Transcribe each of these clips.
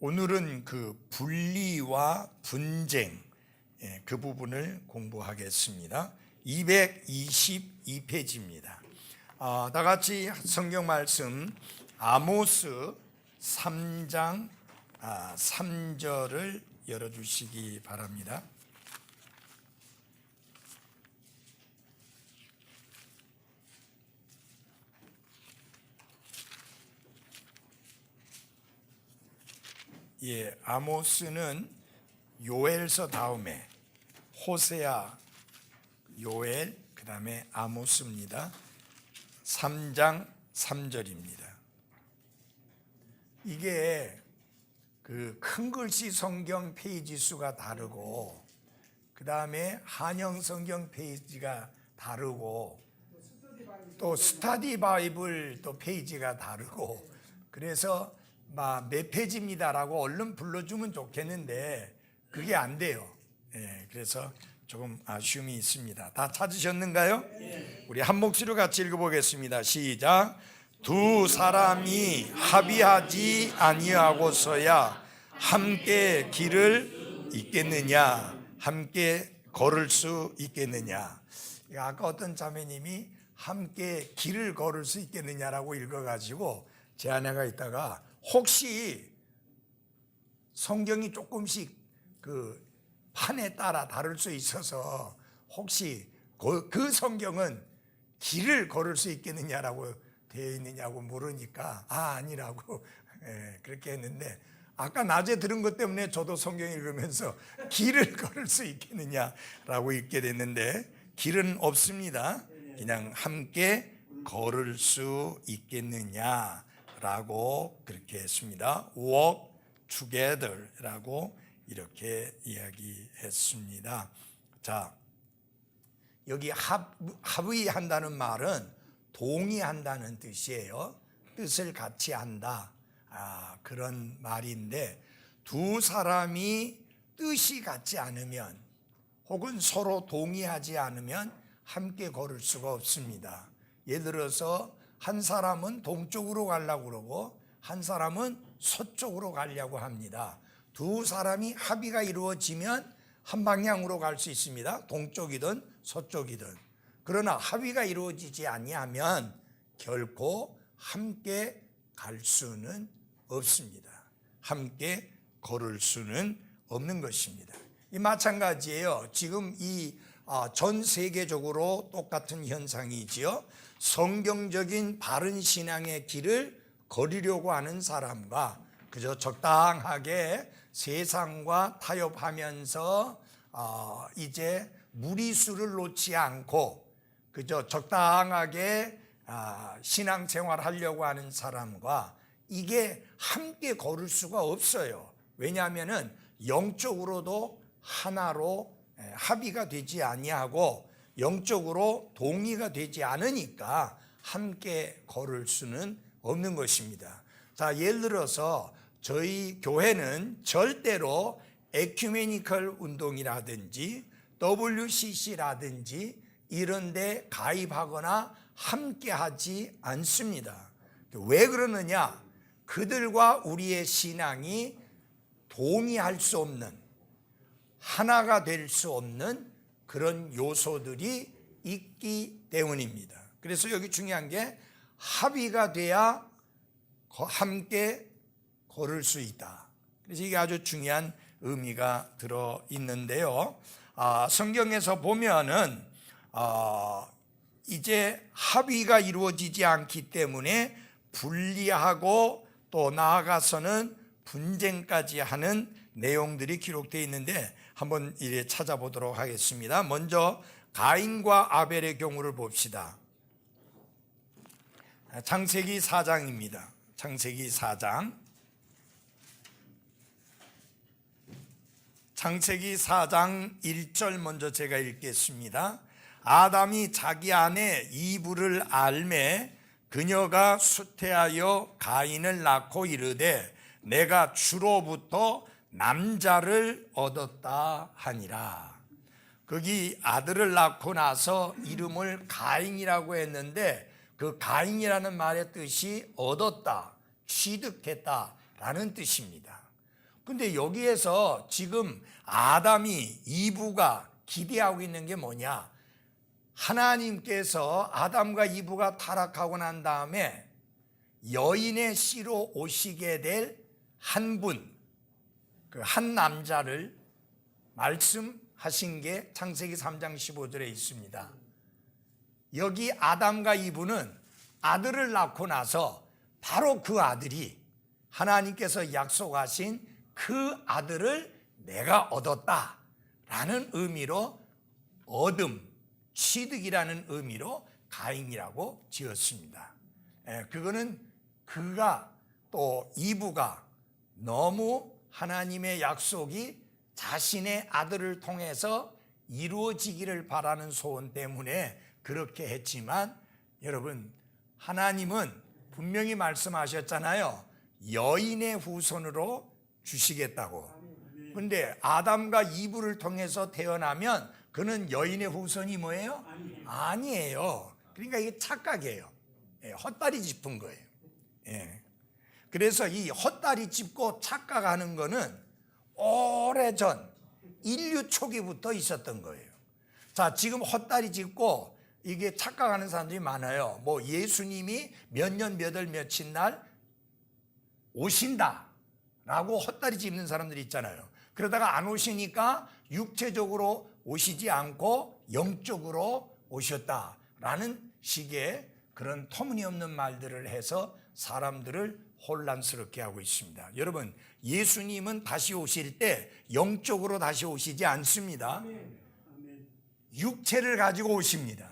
오늘은 그 분리와 분쟁, 그 부분을 공부하겠습니다. 222페이지입니다. 다 같이 성경 말씀 아모스 3장 3절을 열어주시기 바랍니다. 아모스는 요엘서 다음에 호세아, 요엘, 그 다음에 아모스입니다. 3장 3절입니다. 이게 그 큰 글씨 성경 페이지 수가 다르고, 그 다음에 한영 성경 페이지가 다르고, 또 스터디 바이블 또 페이지가 다르고, 그래서 몇 페이지입니다라고 얼른 불러주면 좋겠는데 그게 안 돼요. 그래서 조금 아쉬움이 있습니다. 다 찾으셨는가요? 우리 한 목소리로 같이 읽어보겠습니다. 시작. 두 사람이 합의하지 아니하고서야 함께 길을 잇겠느냐, 함께 걸을 수 있겠느냐. 아까 어떤 자매님이 함께 길을 걸을 수 있겠느냐라고 읽어가지고 제 아내가 있다가 혹시 성경이 조금씩 그 판에 따라 다를 수 있어서 혹시 그 성경은 길을 걸을 수 있겠느냐라고 되어 있느냐고 물으니까 아니라고 그렇게 했는데, 아까 낮에 들은 것 때문에 저도 성경 읽으면서 길을 걸을 수 있겠느냐라고 읽게 됐는데 길은 없습니다. 그냥 함께 걸을 수 있겠느냐 라고 그렇게 했습니다. Walk together 라고 이렇게 이야기했습니다. 자, 여기 합의한다는 말은 동의한다는 뜻이에요. 뜻을 같이 한다, 그런 말인데, 두 사람이 뜻이 같지 않으면 혹은 서로 동의하지 않으면 함께 걸을 수가 없습니다. 예를 들어서 한 사람은 동쪽으로 가려고 그러고 한 사람은 서쪽으로 가려고 합니다. 두 사람이 합의가 이루어지면 한 방향으로 갈 수 있습니다. 동쪽이든 서쪽이든. 그러나 합의가 이루어지지 아니하면 결코 함께 갈 수는 없습니다. 함께 걸을 수는 없는 것입니다. 이 마찬가지예요. 지금 전 세계적으로 똑같은 현상이지요. 성경적인 바른 신앙의 길을 걸으려고 하는 사람과 그저 적당하게 세상과 타협하면서 이제 무리수를 놓지 않고 그저 적당하게 신앙생활 하려고 하는 사람과 이게 함께 걸을 수가 없어요. 왜냐하면은 영적으로도 하나로 합의가 되지 아니하고 영적으로 동의가 되지 않으니까 함께 걸을 수는 없는 것입니다. 자, 예를 들어서 저희 교회는 절대로 에큐메니컬 운동이라든지 WCC라든지 이런 데 가입하거나 함께 하지 않습니다. 왜 그러느냐? 그들과 우리의 신앙이 동의할 수 없는, 하나가 될 수 없는 그런 요소들이 있기 때문입니다. 그래서 여기 중요한 게 합의가 돼야 함께 걸을 수 있다. 그래서 이게 아주 중요한 의미가 들어 있는데요. 성경에서 보면은 이제 합의가 이루어지지 않기 때문에 분리하고 또 나아가서는 분쟁까지 하는 내용들이 기록되어 있는데 한번 이래 찾아보도록 하겠습니다. 먼저 가인과 아벨의 경우를 봅시다. 창세기 4장입니다. 창세기 4장. 창세기 4장 1절 먼저 제가 읽겠습니다. 아담이 자기 아내 이브를 알매 그녀가 수태하여 가인을 낳고 이르되 내가 주로부터 남자를 얻었다 하니라. 거기 아들을 낳고 나서 이름을 가인이라고 했는데 그 가인이라는 말의 뜻이 얻었다, 취득했다 라는 뜻입니다. 근데 여기에서 지금 아담이 이브가 기대하고 있는 게 뭐냐? 하나님께서 아담과 이브가 타락하고 난 다음에 여인의 씨로 오시게 될 한 분, 그 한 남자를 말씀하신 게 창세기 3장 15절에 있습니다. 여기 아담과 이브는 아들을 낳고 나서 바로 그 아들이 하나님께서 약속하신 그 아들을 내가 얻었다라는 의미로 얻음, 취득이라는 의미로 가인이라고 지었습니다. 그거는 그가 또 이브가 너무 하나님의 약속이 자신의 아들을 통해서 이루어지기를 바라는 소원 때문에 그렇게 했지만, 여러분, 하나님은 분명히 말씀하셨잖아요. 여인의 후손으로 주시겠다고. 근데 아담과 이브를 통해서 태어나면 그는 여인의 후손이 뭐예요? 아니에요. 그러니까 이게 착각이에요. 헛다리 짚은 거예요. 그래서 이 헛다리 짚고 착각하는 거는 오래전 인류 초기부터 있었던 거예요. 자, 지금 헛다리 짚고 이게 착각하는 사람들이 많아요. 뭐 예수님이 몇 년 몇 월 며칠 날 오신다 라고 헛다리 짚는 사람들이 있잖아요. 그러다가 안 오시니까 육체적으로 오시지 않고 영적으로 오셨다라는 식의 그런 터무니없는 말들을 해서 사람들을 혼란스럽게 하고 있습니다. 여러분, 예수님은 다시 오실 때 영적으로 다시 오시지 않습니다. 육체를 가지고 오십니다.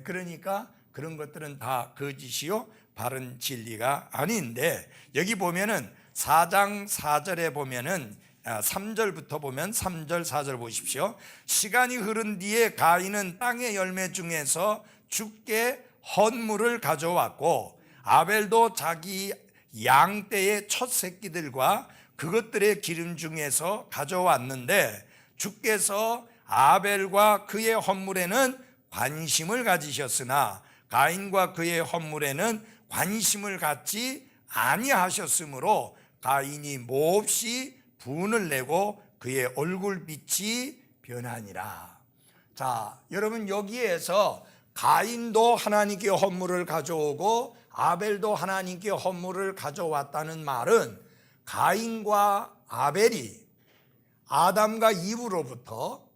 그러니까 그런 것들은 다 거짓이요 바른 진리가 아닌데, 여기 보면은 4장 4절에 보면은 3절부터 보면 3절 4절 보십시오. 시간이 흐른 뒤에 가인은 땅의 열매 중에서 주께 헌물을 가져왔고, 아벨도 자기 양떼의 첫 새끼들과 그것들의 기름 중에서 가져왔는데, 주께서 아벨과 그의 헌물에는 관심을 가지셨으나 가인과 그의 헌물에는 관심을 갖지 아니하셨으므로 가인이 몹시 분을 내고 그의 얼굴빛이 변하니라. 자, 여러분, 여기에서 가인도 하나님께 헌물을 가져오고 아벨도 하나님께 헌물을 가져왔다는 말은 가인과 아벨이 아담과 이브로부터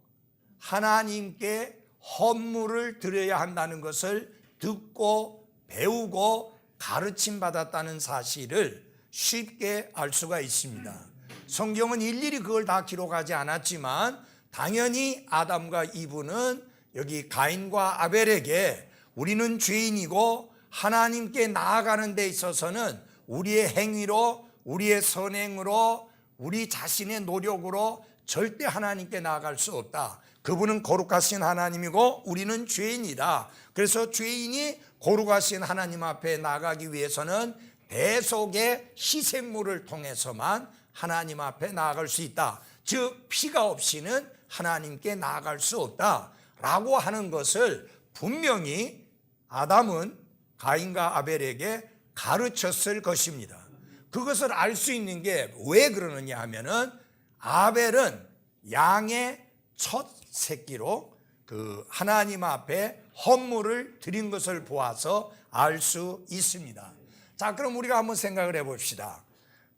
하나님께 헌물을 드려야 한다는 것을 듣고 배우고 가르침 받았다는 사실을 쉽게 알 수가 있습니다. 성경은 일일이 그걸 다 기록하지 않았지만 당연히 아담과 이브는 여기 가인과 아벨에게 우리는 죄인이고 하나님께 나아가는 데 있어서는 우리의 행위로, 우리의 선행으로, 우리 자신의 노력으로 절대 하나님께 나아갈 수 없다. 그분은 거룩하신 하나님이고 우리는 죄인이다. 그래서 죄인이 거룩하신 하나님 앞에 나가기 위해서는 대속의 희생물을 통해서만 하나님 앞에 나아갈 수 있다. 즉 피가 없이는 하나님께 나아갈 수 없다 라고 하는 것을 분명히 아담은 가인과 아벨에게 가르쳤을 것입니다. 그것을 알 수 있는 게 왜 그러느냐 하면은 아벨은 양의 첫 새끼로 그 하나님 앞에 헌물을 드린 것을 보아서 알 수 있습니다. 자, 그럼 우리가 한번 생각을 해 봅시다.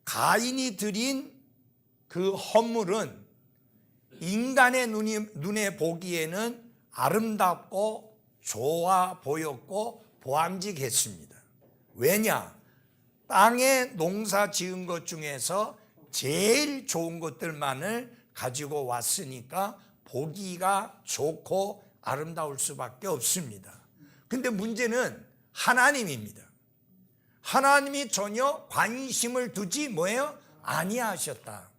가인이 드린 그 헌물은 인간의 눈에 보기에는 아름답고 좋아 보였고 보암직했습니다. 왜냐? 땅에 농사 지은 것 중에서 제일 좋은 것들만을 가지고 왔으니까 보기가 좋고 아름다울 수밖에 없습니다. 근데 문제는 하나님입니다. 하나님이 전혀 관심을 두지 뭐예요? 아니하셨다.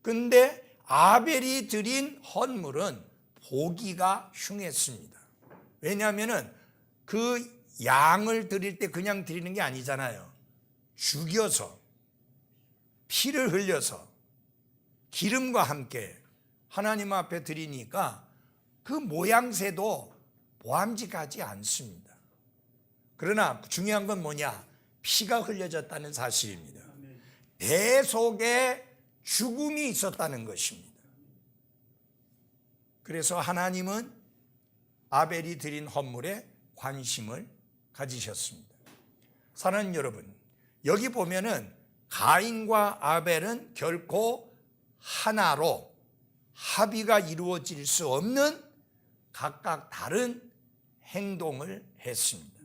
근데 아벨이 드린 헌물은 보기가 흉했습니다. 왜냐하면 그 양을 드릴 때 그냥 드리는 게 아니잖아요. 죽여서 피를 흘려서 기름과 함께 하나님 앞에 드리니까 그 모양새도 보암직하지 않습니다. 그러나 중요한 건 뭐냐? 피가 흘려졌다는 사실입니다. 대속의 죽음이 있었다는 것입니다. 그래서 하나님은 아벨이 드린 헌물에 관심을 가지셨습니다. 사랑하는 여러분, 여기 보면은 가인과 아벨은 결코 하나로 합의가 이루어질 수 없는 각각 다른 행동을 했습니다.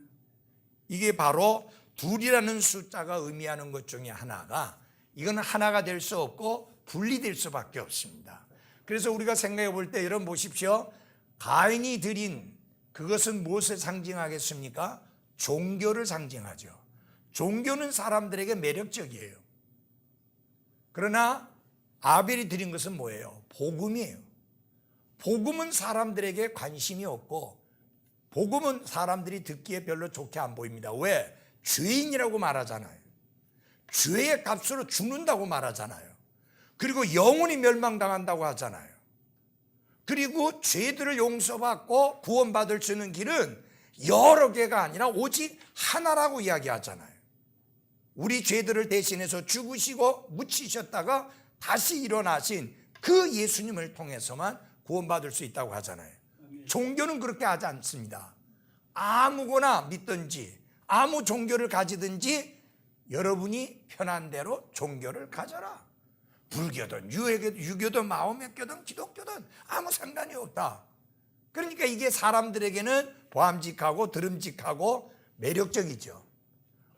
이게 바로 둘이라는 숫자가 의미하는 것 중에 하나가, 이건 하나가 될 수 없고 분리될 수밖에 없습니다. 그래서 우리가 생각해 볼 때 여러분 보십시오. 가인이 드린 그것은 무엇을 상징하겠습니까? 종교를 상징하죠. 종교는 사람들에게 매력적이에요. 그러나 아벨이 드린 것은 뭐예요? 복음이에요. 복음은 사람들에게 관심이 없고, 복음은 사람들이 듣기에 별로 좋게 안 보입니다. 왜? 죄인이라고 말하잖아요. 죄의 값으로 죽는다고 말하잖아요. 그리고 영원히 멸망당한다고 하잖아요. 그리고 죄들을 용서받고 구원받을 수 있는 길은 여러 개가 아니라 오직 하나라고 이야기하잖아요. 우리 죄들을 대신해서 죽으시고 묻히셨다가 다시 일어나신 그 예수님을 통해서만 구원받을 수 있다고 하잖아요. 종교는 그렇게 하지 않습니다. 아무거나 믿든지 아무 종교를 가지든지 여러분이 편한 대로 종교를 가져라. 불교든 유교든 마호메교든 기독교든 아무 상관이 없다. 그러니까 이게 사람들에게는 보암직하고 드름직하고 매력적이죠.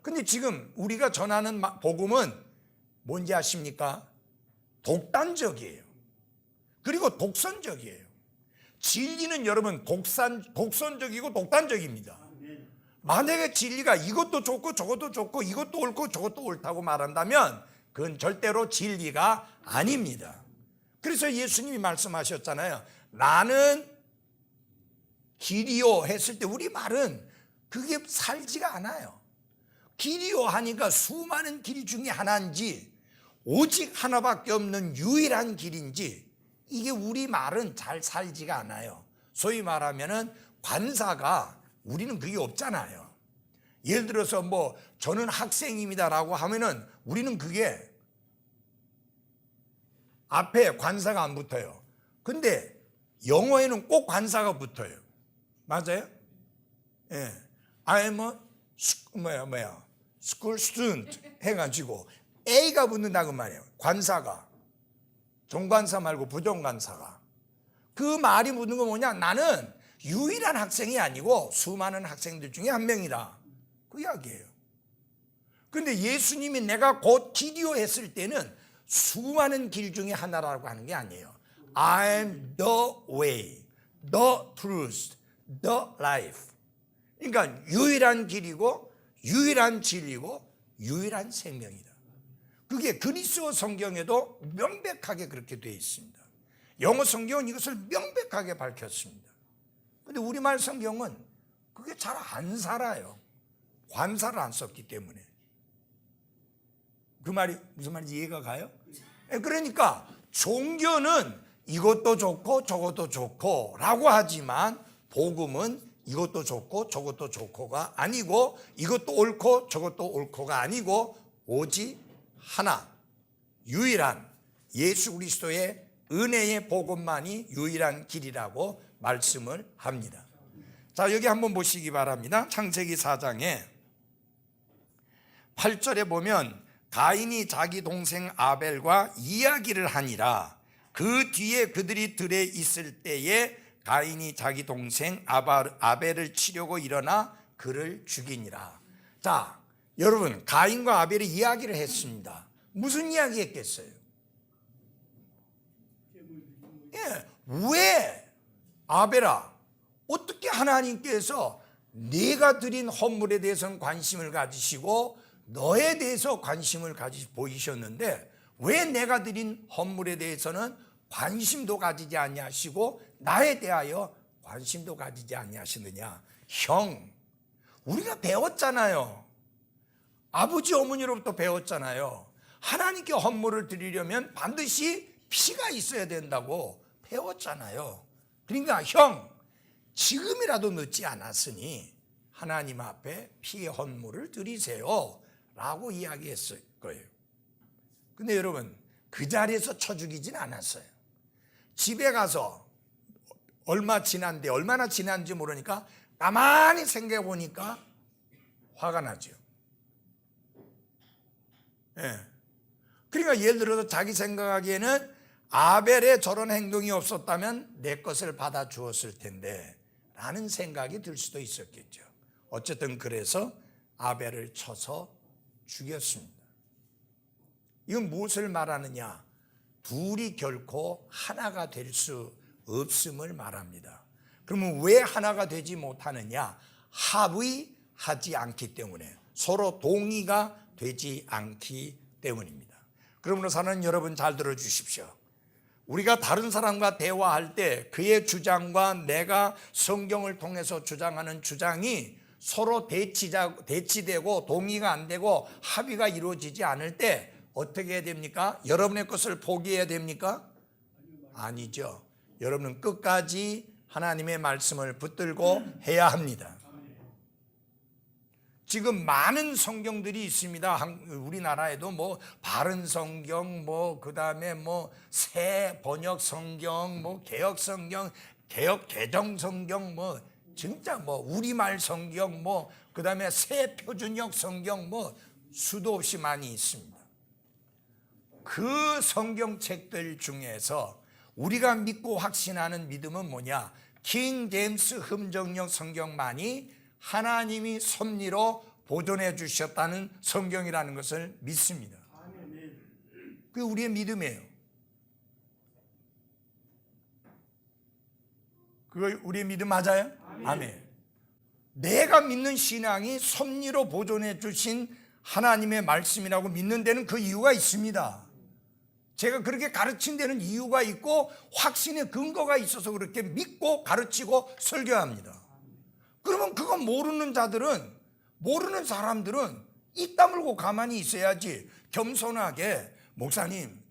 근데 지금 우리가 전하는 복음은 뭔지 아십니까? 독단적이에요. 그리고 독선적이에요. 진리는 여러분 독선적이고 독단적입니다. 만약에 진리가 이것도 좋고 저것도 좋고 이것도 옳고 저것도 옳다고 말한다면 그건 절대로 진리가 아닙니다. 그래서 예수님이 말씀하셨잖아요. 나는 길이요 했을 때 우리 말은 그게 살지가 않아요. 길이요 하니까 수많은 길 중에 하나인지 오직 하나밖에 없는 유일한 길인지 이게 우리 말은 잘 살지가 않아요. 소위 말하면은 관사가 우리는 그게 없잖아요. 예를 들어서 뭐 저는 학생입니다라고 하면은 우리는 그게 앞에 관사가 안 붙어요. 근데 영어에는 꼭 관사가 붙어요. 맞아요? 예. I'm a school student 해가지고 A가 붙는다고 말이에요. 관사가. 종관사 말고 부종관사가. 그 말이 묻는 건 뭐냐? 나는 유일한 학생이 아니고 수많은 학생들 중에 한 명이다. 그 이야기예요. 그런데 예수님이 내가 곧 길이요 했을 때는 수많은 길 중에 하나라고 하는 게 아니에요. I'm the way, the truth, the life. 그러니까 유일한 길이고 유일한 진리고 유일한 생명이다. 그게 그리스어 성경에도 명백하게 그렇게 되어 있습니다. 영어 성경은 이것을 명백하게 밝혔습니다. 그런데 우리말 성경은 그게 잘 안 살아요. 관사를 안 썼기 때문에. 그 말이 무슨 말인지 이해가 가요? 그러니까 종교는 이것도 좋고 저것도 좋고 라고 하지만 복음은 이것도 좋고 저것도 좋고가 아니고 이것도 옳고 저것도 옳고가 아니고 오직 하나 유일한 예수 그리스도의 은혜의 복음만이 유일한 길이라고 말씀을 합니다. 자, 여기 한번 보시기 바랍니다. 창세기 4장에 8절에 보면 가인이 자기 동생 아벨과 이야기를 하니라. 그 뒤에 그들이 들에 있을 때에 가인이 자기 동생 아벨을 치려고 일어나 그를 죽이니라. 자, 여러분 가인과 아벨이 이야기를 했습니다. 무슨 이야기 했겠어요? 왜 아벨아, 어떻게 하나님께서 네가 드린 헌물에 대해서는 관심을 가지시고 너에 대해서 관심을 보이셨는데 왜 내가 드린 헌물에 대해서는 관심도 가지지 아니하시고 나에 대하여 관심도 가지지 아니하시느냐? 형, 우리가 배웠잖아요. 아버지 어머니로부터 배웠잖아요. 하나님께 헌물을 드리려면 반드시 피가 있어야 된다고 배웠잖아요. 그러니까 형, 지금이라도 늦지 않았으니 하나님 앞에 피의 헌물을 드리세요 라고 이야기했을 거예요. 근데 여러분, 그 자리에서 쳐 죽이진 않았어요. 집에 가서 얼마나 지난지 모르니까 가만히 생각해 보니까 화가 나죠. 예. 그러니까 예를 들어서 자기 생각하기에는 아벨의 저런 행동이 없었다면 내 것을 받아 주었을 텐데 라는 생각이 들 수도 있었겠죠. 어쨌든 그래서 아벨을 쳐서 죽였습니다. 이건 무엇을 말하느냐? 둘이 결코 하나가 될 수 없음을 말합니다. 그러면 왜 하나가 되지 못하느냐? 합의하지 않기 때문에, 서로 동의가 되지 않기 때문입니다. 그러므로 사는 여러분, 잘 들어주십시오. 우리가 다른 사람과 대화할 때 그의 주장과 내가 성경을 통해서 주장하는 주장이 서로 대치되고 동의가 안 되고 합의가 이루어지지 않을 때 어떻게 해야 됩니까? 여러분의 것을 포기해야 됩니까? 아니죠. 여러분은 끝까지 하나님의 말씀을 붙들고 해야 합니다. 지금 많은 성경들이 있습니다. 우리나라에도 뭐 바른 성경, 뭐 그다음에 뭐 새 번역 성경, 뭐 개혁 성경, 개혁 개정 성경, 뭐 진짜 뭐 우리말 성경, 뭐 그다음에 새 표준역 성경, 뭐 수도 없이 많이 있습니다. 그 성경책들 중에서 우리가 믿고 확신하는 믿음은 뭐냐? 킹 제임스 흠정역 성경만이 하나님이 섭리로 보존해 주셨다는 성경이라는 것을 믿습니다. 그게 우리의 믿음이에요. 그거 우리의 믿음 맞아요? 아멘. 내가 믿는 신앙이 섭리로 보존해 주신 하나님의 말씀이라고 믿는 데는 그 이유가 있습니다. 제가 그렇게 가르친 데는 이유가 있고 확신의 근거가 있어서 그렇게 믿고 가르치고 설교합니다. 그러면 그거 모르는 사람들은 입 다물고 가만히 있어야지. 겸손하게, 목사님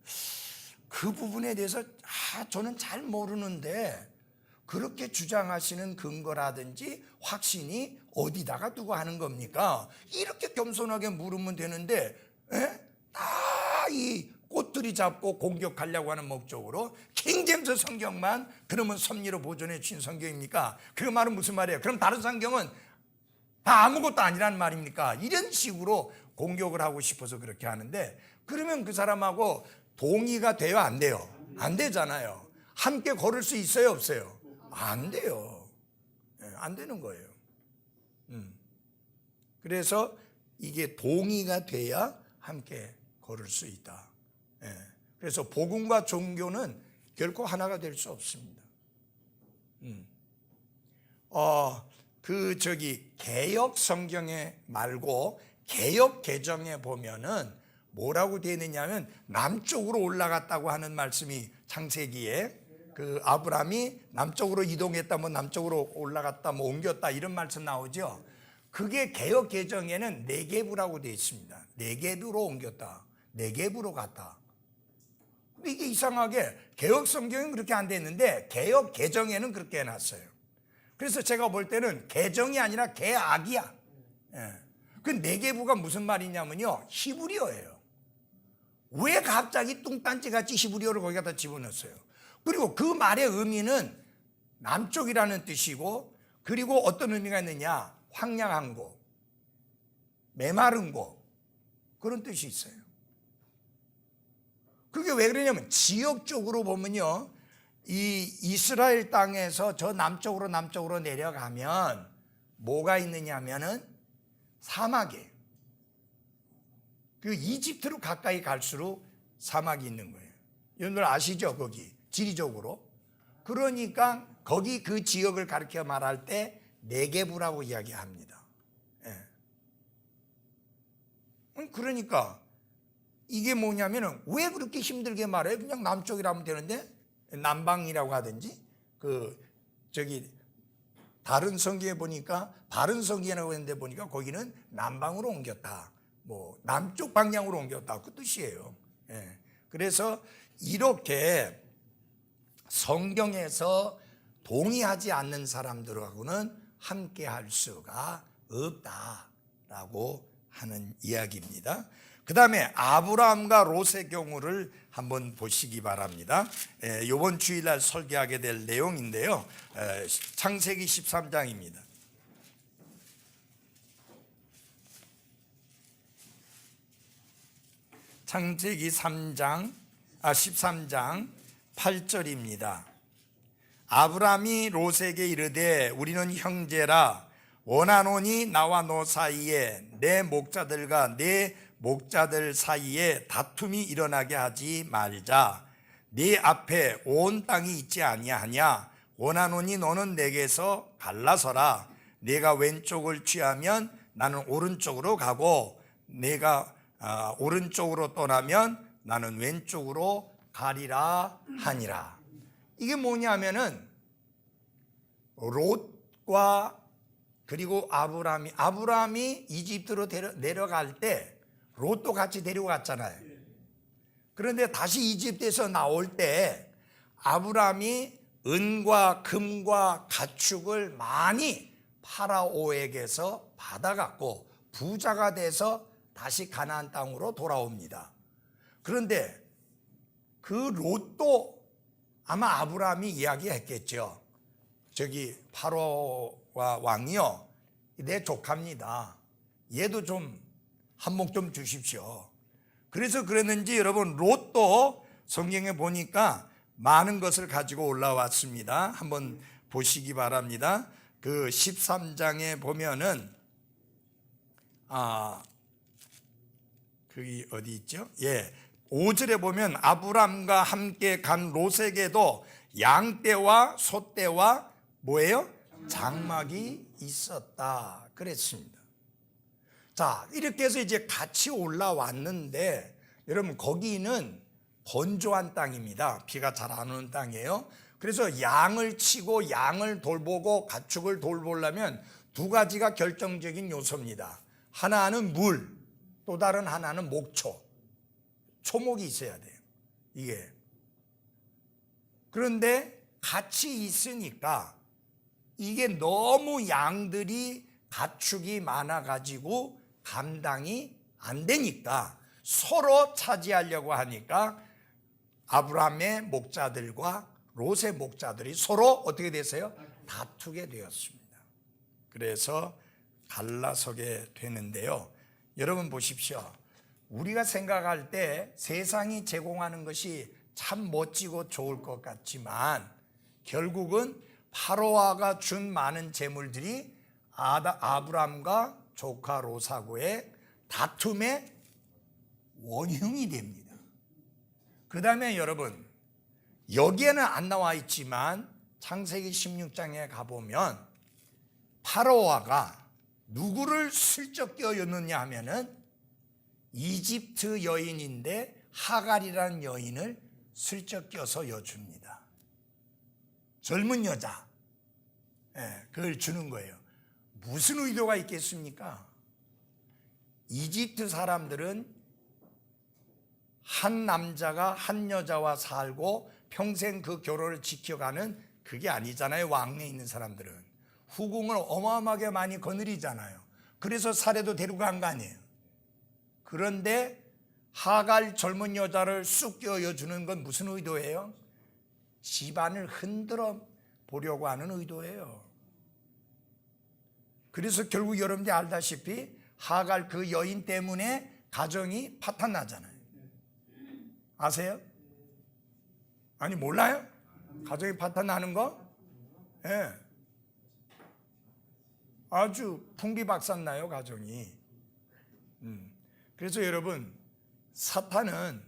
그 부분에 대해서 저는 잘 모르는데 그렇게 주장하시는 근거라든지 확신이 어디다가 두고 하는 겁니까? 이렇게 겸손하게 물으면 되는데 다 이 꽃들이 잡고 공격하려고 하는 목적으로 킹제임스 성경만 그러면 섭리로 보존해 주신 성경입니까? 그 말은 무슨 말이에요? 그럼 다른 성경은 다 아무것도 아니란 말입니까? 이런 식으로 공격을 하고 싶어서 그렇게 하는데, 그러면 그 사람하고 동의가 돼요? 안 돼요? 안 되잖아요. 함께 걸을 수 있어요? 없어요? 안 돼요. 안 되는 거예요. 그래서 이게 동의가 돼야 함께 걸을 수 있다. 그래서 복음과 종교는 결코 하나가 될 수 없습니다. 개역 성경에 말고 개역 개정에 보면은 뭐라고 되어 있느냐면 남쪽으로 올라갔다고 하는 말씀이 창세기에 그 아브라함이 남쪽으로 이동했다, 뭐 남쪽으로 올라갔다, 뭐 옮겼다 이런 말씀 나오죠. 그게 개역 개정에는 네게브라고 되어 있습니다. 네게브로 옮겼다, 네게브로 갔다. 근데 이게 이상하게 개역 성경은 그렇게 안 돼 있는데 개역 개정에는 그렇게 해놨어요. 그래서 제가 볼 때는 개정이 아니라 개악이야. 그 네게브가 무슨 말이냐면요, 히브리어예요. 왜 갑자기 뚱딴지같이 히브리어를 거기다 집어넣었어요? 그리고 그 말의 의미는 남쪽이라는 뜻이고, 그리고 어떤 의미가 있느냐, 황량한 곳, 메마른 곳, 그런 뜻이 있어요. 그게 왜 그러냐면 지역적으로 보면요, 이 이스라엘 땅에서 저 남쪽으로 내려가면 뭐가 있느냐면은 사막이에요. 그 이집트로 가까이 갈수록 사막이 있는 거예요. 여러분들 아시죠? 거기 지리적으로. 그러니까 거기 그 지역을 가리켜 말할 때 네게브라고 이야기합니다. 그러니까 이게 뭐냐면은 왜 그렇게 힘들게 말해요? 그냥 남쪽이라면 되는데 남방이라고 하든지 다른 성경에 보니까 바른 성경이라고 했는데 보니까 거기는 남방으로 옮겼다, 뭐 남쪽 방향으로 옮겼다, 그 뜻이에요. 그래서 이렇게 성경에서 동의하지 않는 사람들하고는 함께 할 수가 없다라고 하는 이야기입니다. 그 다음에 아브라함과 롯의 경우를 한번 보시기 바랍니다. 이번 주일날 설교하게 될 내용인데요. 창세기 13장입니다. 창세기 13장 8절입니다. 아브라함이 롯에게 이르되 우리는 형제라 원하노니 나와 너 사이에 내 목자들과 내 목자들 사이에 다툼이 일어나게 하지 말자. 네 앞에 온 땅이 있지 아니하냐. 원하노니 너는 내게서 갈라서라. 네가 왼쪽을 취하면 나는 오른쪽으로 가고 네가 오른쪽으로 떠나면 나는 왼쪽으로 가리라 하니라. 이게 뭐냐면은 롯과 그리고 아브라함이 이집트로 내려갈 때 롯도 같이 데리고 갔잖아요. 그런데 다시 이집트에서 나올 때 아브라함이 은과 금과 가축을 많이 파라오에게서 받아갔고 부자가 돼서 다시 가나안 땅으로 돌아옵니다. 그런데 그 롯도 아마 아브라함이 이야기했겠죠. 저기 파라오와 왕이요, 내 조카입니다. 얘도 좀 한몫 좀 주십시오. 그래서 그랬는지 여러분 롯도 성경에 보니까 많은 것을 가지고 올라왔습니다. 한번 보시기 바랍니다. 그 13장에 보면은 그게 어디 있죠? 5절에 보면 아브람과 함께 간 롯에게도 양떼와 소떼와 뭐예요? 장막이 있었다 그랬습니다. 자, 이렇게 해서 이제 같이 올라왔는데 여러분 거기는 건조한 땅입니다. 비가 잘 안 오는 땅이에요. 그래서 양을 치고 양을 돌보고 가축을 돌보려면 두 가지가 결정적인 요소입니다. 하나는 물, 또 다른 하나는 목초. 초목이 있어야 돼요. 이게. 그런데 같이 있으니까 이게 너무 양들이 가축이 많아가지고 감당이 안 되니까 서로 차지하려고 하니까 아브라함의 목자들과 롯의 목자들이 서로 어떻게 됐어요? 다투게 되었습니다. 그래서 갈라서게 되는데요. 여러분 보십시오. 우리가 생각할 때 세상이 제공하는 것이 참 멋지고 좋을 것 같지만 결국은 파로아가 준 많은 재물들이 아브람과 조카 롯하고의 다툼의 원흉이 됩니다. 그 다음에 여러분 여기에는 안 나와 있지만 창세기 16장에 가보면 파로아가 누구를 슬쩍 껴였느냐 하면은 이집트 여인인데 하갈이라는 여인을 슬쩍 껴서 여줍니다. 젊은 여자, 그걸 주는 거예요. 무슨 의도가 있겠습니까? 이집트 사람들은 한 남자가 한 여자와 살고 평생 그 결혼을 지켜가는 그게 아니잖아요. 왕래에 있는 사람들은 후궁을 어마어마하게 많이 거느리잖아요. 그래서 사례도 데리고 간 거 아니에요. 그런데 하갈 젊은 여자를 쑥 껴여주는 건 무슨 의도예요? 집안을 흔들어 보려고 하는 의도예요. 그래서 결국 여러분들이 알다시피 하갈 그 여인 때문에 가정이 파탄나잖아요. 아세요? 아니 몰라요? 가정이 파탄나는 거? 예. 아주 풍비박산나요 가정이. 그래서 여러분 사탄은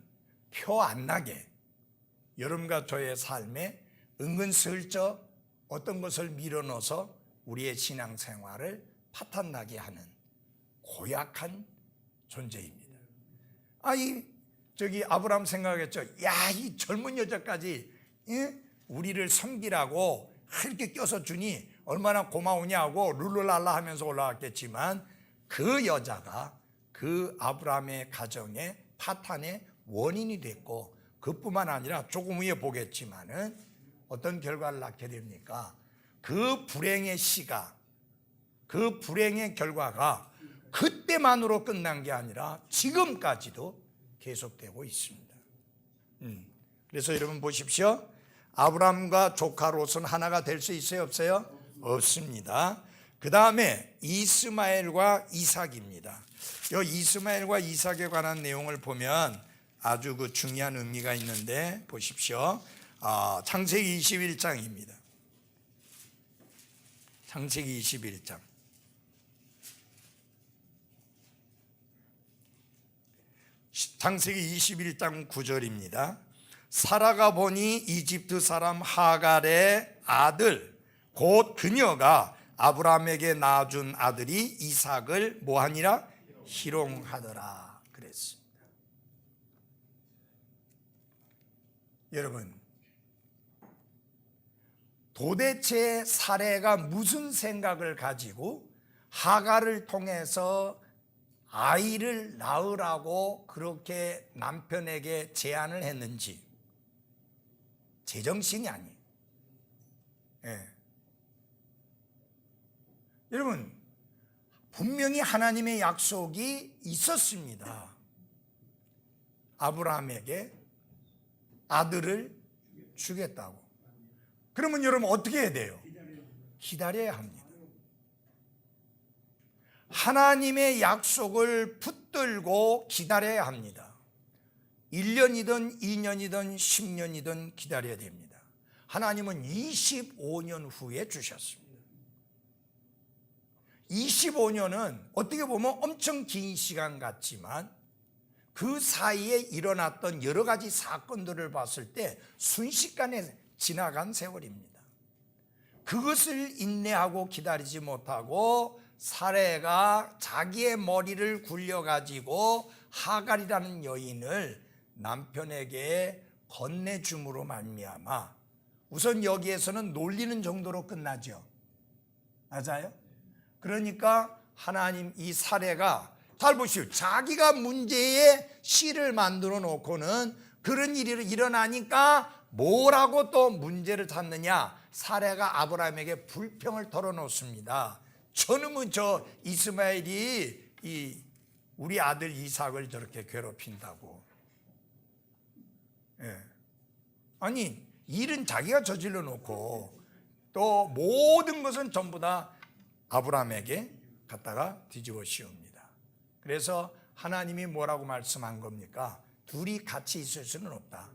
표 안 나게 여러분과 저의 삶에 은근슬쩍 어떤 것을 밀어넣어서 우리의 신앙생활을 파탄나게 하는 고약한 존재입니다. 저기 아브라함 생각했죠. 야, 이 젊은 여자까지 우리를 섬기라고 이렇게 껴서 주니 얼마나 고마우냐고 룰루랄라 하면서 올라왔겠지만 그 여자가 그 아브라함의 가정의 파탄의 원인이 됐고 그뿐만 아니라 조금 후에 보겠지만은 어떤 결과를 낳게 됩니까? 그 불행의 시가 그 불행의 결과가 그때만으로 끝난 게 아니라 지금까지도 계속되고 있습니다. 그래서 여러분 보십시오. 아브라함과 조카 롯은 하나가 될 수 있어요, 없어요? 없습니다. 그 다음에 이스마엘과 이삭입니다. 이 이스마엘과 이삭에 관한 내용을 보면 아주 그 중요한 의미가 있는데 보십시오. 창세기 21장입니다. 창세기 21장. 창세기 21장 9절입니다. 사라가 보니 이집트 사람 하갈의 아들 곧 그녀가 아브라함에게 낳아준 아들이 이삭을 뭐하니라? 희롱하더라 그랬습니다. 여러분, 도대체 사레가 무슨 생각을 가지고 하갈을 통해서 아이를 낳으라고 그렇게 남편에게 제안을 했는지 제정신이 아니에요. 여러분, 분명히 하나님의 약속이 있었습니다. 아브라함에게 아들을 주겠다고. 그러면 여러분 어떻게 해야 돼요? 기다려야 합니다. 하나님의 약속을 붙들고 기다려야 합니다. 1년이든 2년이든 10년이든 기다려야 됩니다. 하나님은 25년 후에 주셨습니다. 25년은 어떻게 보면 엄청 긴 시간 같지만 그 사이에 일어났던 여러 가지 사건들을 봤을 때 순식간에 지나간 세월입니다. 그것을 인내하고 기다리지 못하고 사레가 자기의 머리를 굴려가지고 하갈이라는 여인을 남편에게 건네줌으로 말미암아 우선 여기에서는 놀리는 정도로 끝나죠. 맞아요? 그러니까 하나님 이 사레가 잘 보시오. 자기가 문제의 씨를 만들어 놓고는 그런 일이 일어나니까 뭐라고 또 문제를 찾느냐. 사레가 아브라함에게 불평을 털어놓습니다. 저놈은 저 이스마엘이 우리 아들 이삭을 저렇게 괴롭힌다고. 아니 일은 자기가 저질러 놓고 또 모든 것은 전부 다 아브라함에게 갖다가 뒤집어 씌웁니다. 그래서 하나님이 뭐라고 말씀한 겁니까? 둘이 같이 있을 수는 없다.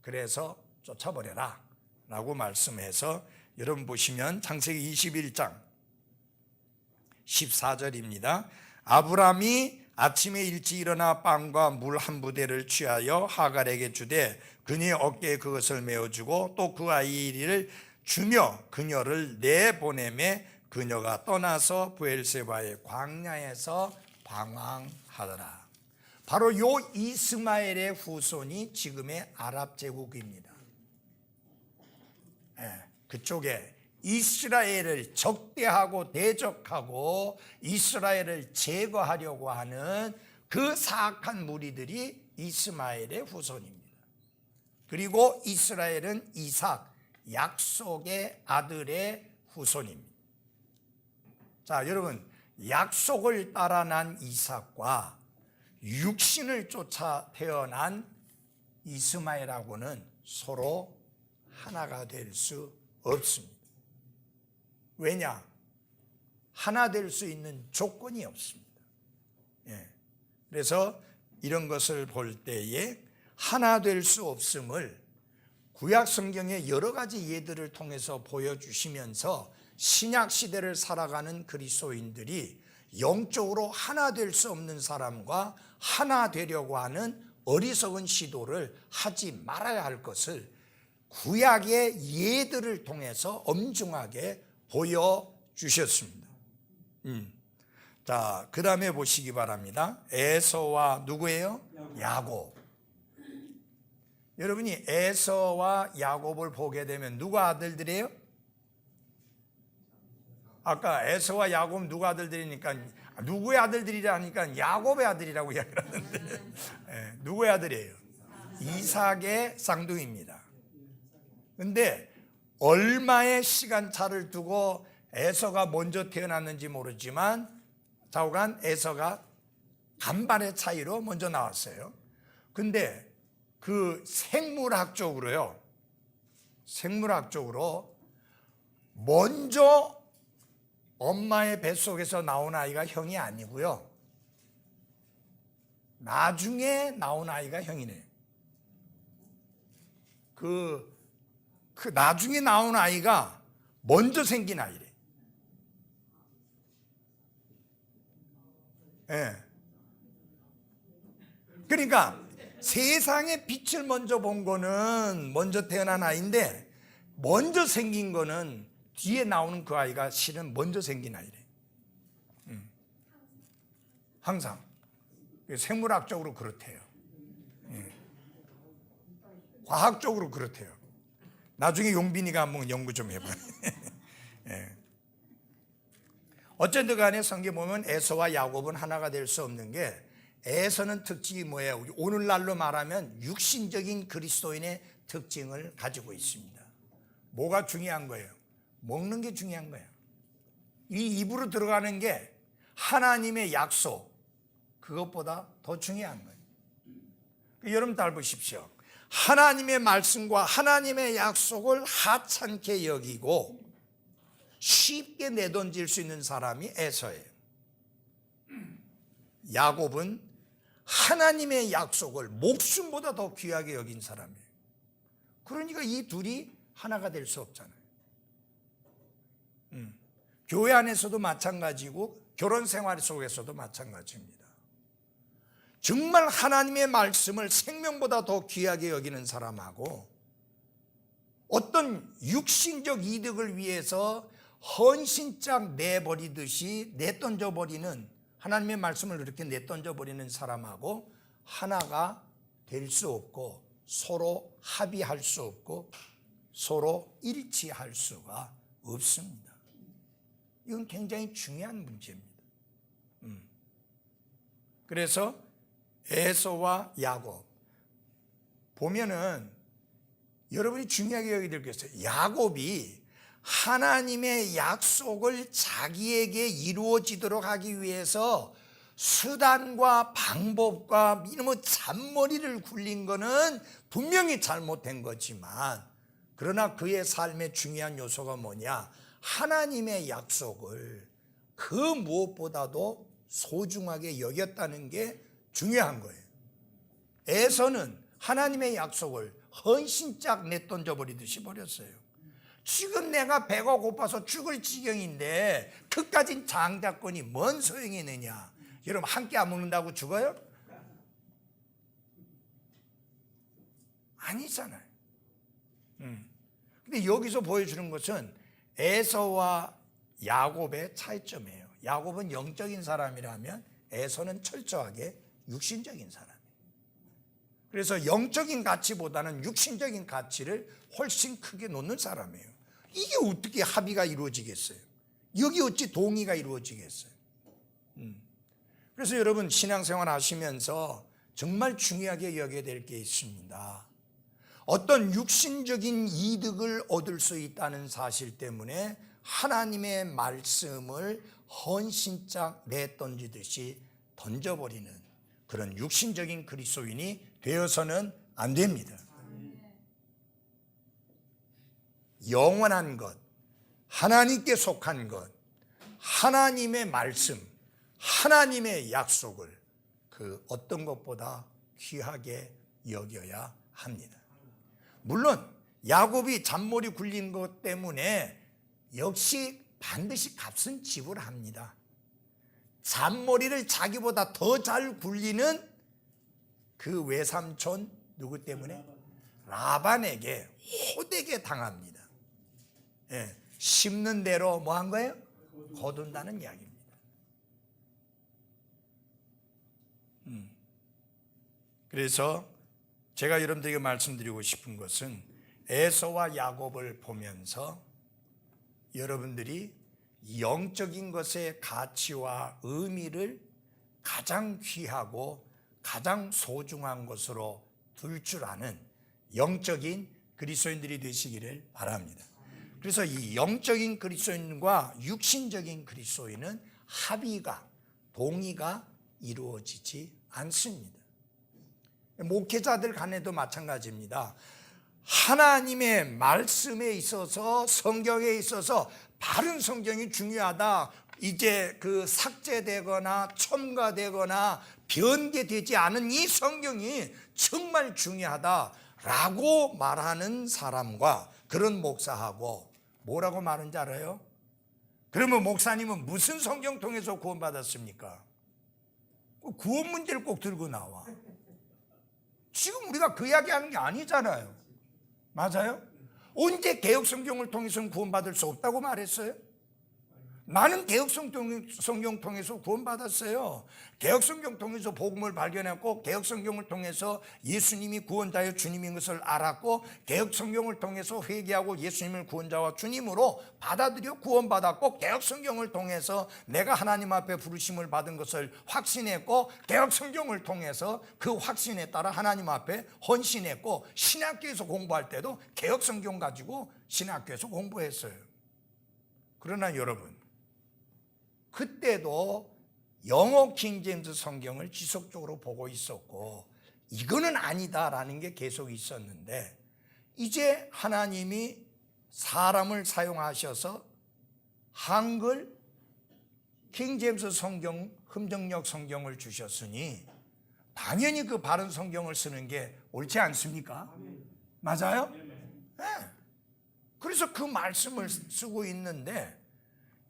그래서 쫓아버려라 라고 말씀해서 여러분 보시면 창세기 21장 14절입니다. 아브라함이 아침에 일찍 일어나 빵과 물 한 부대를 취하여 하갈에게 주되 그녀의 어깨에 그것을 메어주고 또 그 아이를 주며 그녀를 내보내매 그녀가 떠나서 브엘세바의 광야에서 방황하더라. 바로 요 이스마엘의 후손이 지금의 아랍 제국입니다. 그쪽에 이스라엘을 적대하고 대적하고 이스라엘을 제거하려고 하는 그 사악한 무리들이 이스마엘의 후손입니다. 그리고 이스라엘은 이삭, 약속의 아들의 후손입니다. 자, 여러분, 약속을 따라 난 이삭과 육신을 쫓아 태어난 이스마엘하고는 서로 하나가 될 수 없습니다. 왜냐? 하나 될 수 있는 조건이 없습니다. 그래서 이런 것을 볼 때에 하나 될 수 없음을 구약 성경의 여러 가지 예들을 통해서 보여주시면서 신약 시대를 살아가는 그리스도인들이 영적으로 하나 될 수 없는 사람과 하나 되려고 하는 어리석은 시도를 하지 말아야 할 것을 구약의 예들을 통해서 엄중하게 보여주셨습니다. 자, 그 다음에 보시기 바랍니다. 에서와 누구예요? 야곱. 여러분이 에서와 야곱을 보게 되면 누가 아들들이에요? 아까 에서와 야곱 누가 아들들이니까 누구의 아들들이라 하니까 야곱의 아들이라고 이야기하는데 누구의 아들이에요? 이삭의 쌍둥이입니다. 근데 얼마의 시간차를 두고 에서가 먼저 태어났는지 모르지만 좌우간 에서가 간발의 차이로 먼저 나왔어요. 근데 그 생물학적으로 먼저 엄마의 뱃속에서 나온 아이가 형이 아니고요, 나중에 나온 아이가 형이네. 그 나중에 나온 아이가 먼저 생긴 아이래. 예. 그러니까 세상의 빛을 먼저 본 거는 먼저 태어난 아이인데, 먼저 생긴 거는 뒤에 나오는 그 아이가 실은 먼저 생긴 아이래. 항상 생물학적으로 그렇대요. 과학적으로 그렇대요. 나중에 용빈이가 한번 연구 좀 해봐요. 예. 어쨌든 간에 성경 보면 에서와 야곱은 하나가 될 수 없는 게, 에서는 특징이 뭐예요? 오늘날로 말하면 육신적인 그리스도인의 특징을 가지고 있습니다. 뭐가 중요한 거예요? 먹는 게 중요한 거예요. 이 입으로 들어가는 게 하나님의 약속, 그것보다 더 중요한 거예요. 여러분 잘 보십시오. 하나님의 말씀과 하나님의 약속을 하찮게 여기고 쉽게 내던질 수 있는 사람이 에서예요. 야곱은 하나님의 약속을 목숨보다 더 귀하게 여긴 사람이에요. 그러니까 이 둘이 하나가 될 수 없잖아요. 교회 안에서도 마찬가지고 결혼 생활 속에서도 마찬가지입니다. 정말 하나님의 말씀을 생명보다 더 귀하게 여기는 사람하고 어떤 육신적 이득을 위해서 헌신짝 내버리듯이 내던져버리는, 하나님의 말씀을 그렇게 내던져버리는 사람하고 하나가 될 수 없고, 서로 합의할 수 없고 서로 일치할 수가 없습니다. 이건 굉장히 중요한 문제입니다. 그래서 에서와 야곱 보면은 여러분이 중요하게 여기게 될 것이에요. 야곱이 하나님의 약속을 자기에게 이루어지도록 하기 위해서 수단과 방법과 이놈의 잔머리를 굴린 거는 분명히 잘못된 거지만, 그러나 그의 삶의 중요한 요소가 뭐냐? 하나님의 약속을 그 무엇보다도 소중하게 여겼다는 게 중요한 거예요. 에서는 하나님의 약속을 헌신짝 내던져 버리듯이 버렸어요. 지금 내가 배가 고파서 죽을 지경인데 그까진 장자권이 뭔 소용이 있느냐? 여러분, 한 끼 안 먹는다고 죽어요? 아니잖아요. 근데 여기서 보여주는 것은 에서와 야곱의 차이점이에요. 야곱은 영적인 사람이라면 에서는 철저하게 육신적인 사람이에요. 그래서 영적인 가치보다는 육신적인 가치를 훨씬 크게 놓는 사람이에요. 이게 어떻게 합의가 이루어지겠어요? 여기 어찌 동의가 이루어지겠어요? 그래서 여러분, 신앙생활 하시면서 정말 중요하게 여겨야 될 게 있습니다. 어떤 육신적인 이득을 얻을 수 있다는 사실 때문에 하나님의 말씀을 헌신짝 내던지듯이 던져버리는 그런 육신적인 그리스도인이 되어서는 안 됩니다. 영원한 것, 하나님께 속한 것, 하나님의 말씀, 하나님의 약속을 그 어떤 것보다 귀하게 여겨야 합니다. 물론 야곱이 잔머리 굴린 것 때문에 역시 반드시 값은 지불합니다. 잔머리를 자기보다 더 잘 굴리는 그 외삼촌 누구 때문에? 라반에게 호되게 당합니다. 예, 심는 대로 뭐 한 거예요? 거둔다는 이야기입니다. 그래서 제가 여러분들에게 말씀드리고 싶은 것은 에서와 야곱을 보면서 여러분들이 영적인 것의 가치와 의미를 가장 귀하고 가장 소중한 것으로 둘 줄 아는 영적인 그리스도인들이 되시기를 바랍니다. 그래서 이 영적인 그리스도인과 육신적인 그리스도인은 합의가 동의가 이루어지지 않습니다. 목회자들 간에도 마찬가지입니다. 하나님의 말씀에 있어서, 성경에 있어서 바른 성경이 중요하다, 이제 그 삭제되거나 첨가되거나 변개되지 않은 이 성경이 정말 중요하다라고 말하는 사람과 그런 목사하고 뭐라고 말하는지 알아요? 그러면 목사님은 무슨 성경 통해서 구원받았습니까? 구원 문제를 꼭 들고 나와. 지금 우리가 그 이야기하는 게 아니잖아요. 맞아요? 언제 개혁성경을 통해서는 구원받을 수 없다고 말했어요? 나는 개혁성경 통해서 구원받았어요. 개혁성경 통해서 복음을 발견했고, 개혁성경을 통해서 예수님이 구원자여 주님인 것을 알았고, 개혁성경을 통해서 회개하고 예수님을 구원자와 주님으로 받아들여 구원받았고, 개혁성경을 통해서 내가 하나님 앞에 부르심을 받은 것을 확신했고, 개혁성경을 통해서 그 확신에 따라 하나님 앞에 헌신했고, 신학교에서 공부할 때도 개혁성경 가지고 신학교에서 공부했어요. 그러나 여러분, 그때도 영어 킹제임스 성경을 지속적으로 보고 있었고, 이거는 아니다라는 게 계속 있었는데, 이제 하나님이 사람을 사용하셔서 한글 킹제임스 성경, 흠정역 성경을 주셨으니 당연히 그 바른 성경을 쓰는 게 옳지 않습니까? 맞아요? 네. 그래서 그 말씀을 쓰고 있는데,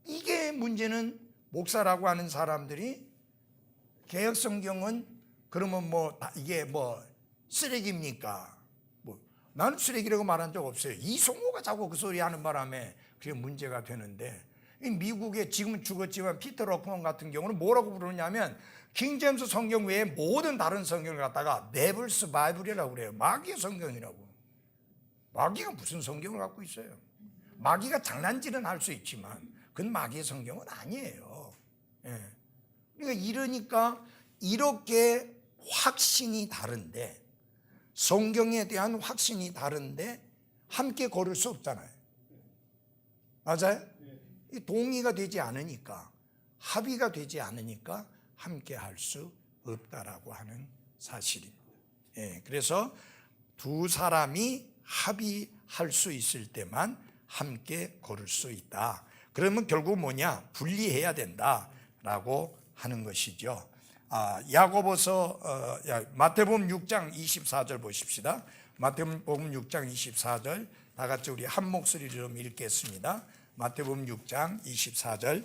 이게 문제는 목사라고 하는 사람들이 개혁성경은 그러면 이게 쓰레기입니까? 나는 쓰레기라고 말한 적 없어요. 이성호가 자꾸 그 소리 하는 바람에 그게 문제가 되는데, 미국에 지금은 죽었지만 피터 럭먼 같은 경우는 뭐라고 부르냐면 킹제임스 성경 외에 모든 다른 성경을 갖다가 데블스 바이블이라고 그래요. 마귀의 성경이라고. 마귀가 무슨 성경을 갖고 있어요? 마귀가 장난질은 할 수 있지만 그건 마귀의 성경은 아니에요. 예. 그러니까 이러니까 이렇게 확신이 다른데, 성경에 대한 확신이 다른데 함께 걸을 수 없잖아요. 맞아요? 동의가 되지 않으니까, 합의가 되지 않으니까 함께 할 수 없다라고 하는 사실입니다. 예. 그래서 두 사람이 합의할 수 있을 때만 함께 걸을 수 있다. 그러면 결국 뭐냐? 분리해야 된다라고 하는 것이죠. 야고보서 마태복음 6장 24절 보십시다. 마태복음 6장 24절 다 같이 우리 한 목소리로 좀 읽겠습니다. 마태복음 6장 24절.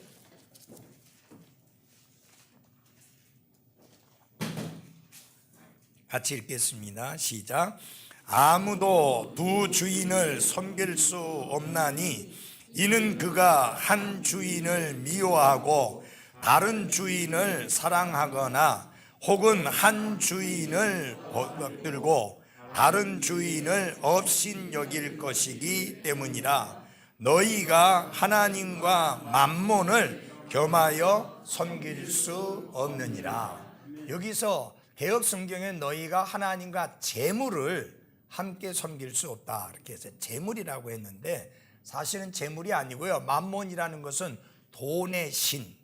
같이 읽겠습니다. 시작. 아무도 두 주인을 섬길 수 없나니 이는 그가 한 주인을 미워하고 다른 주인을 사랑하거나 혹은 한 주인을 붙들고 다른 주인을 업신여길 것이기 때문이라. 너희가 하나님과 만몬을 겸하여 섬길 수 없느니라. 여기서 개혁성경에 너희가 하나님과 재물을 함께 섬길 수 없다 이렇게 해서 재물이라고 했는데, 사실은 재물이 아니고요, 만몬이라는 것은 돈의 신,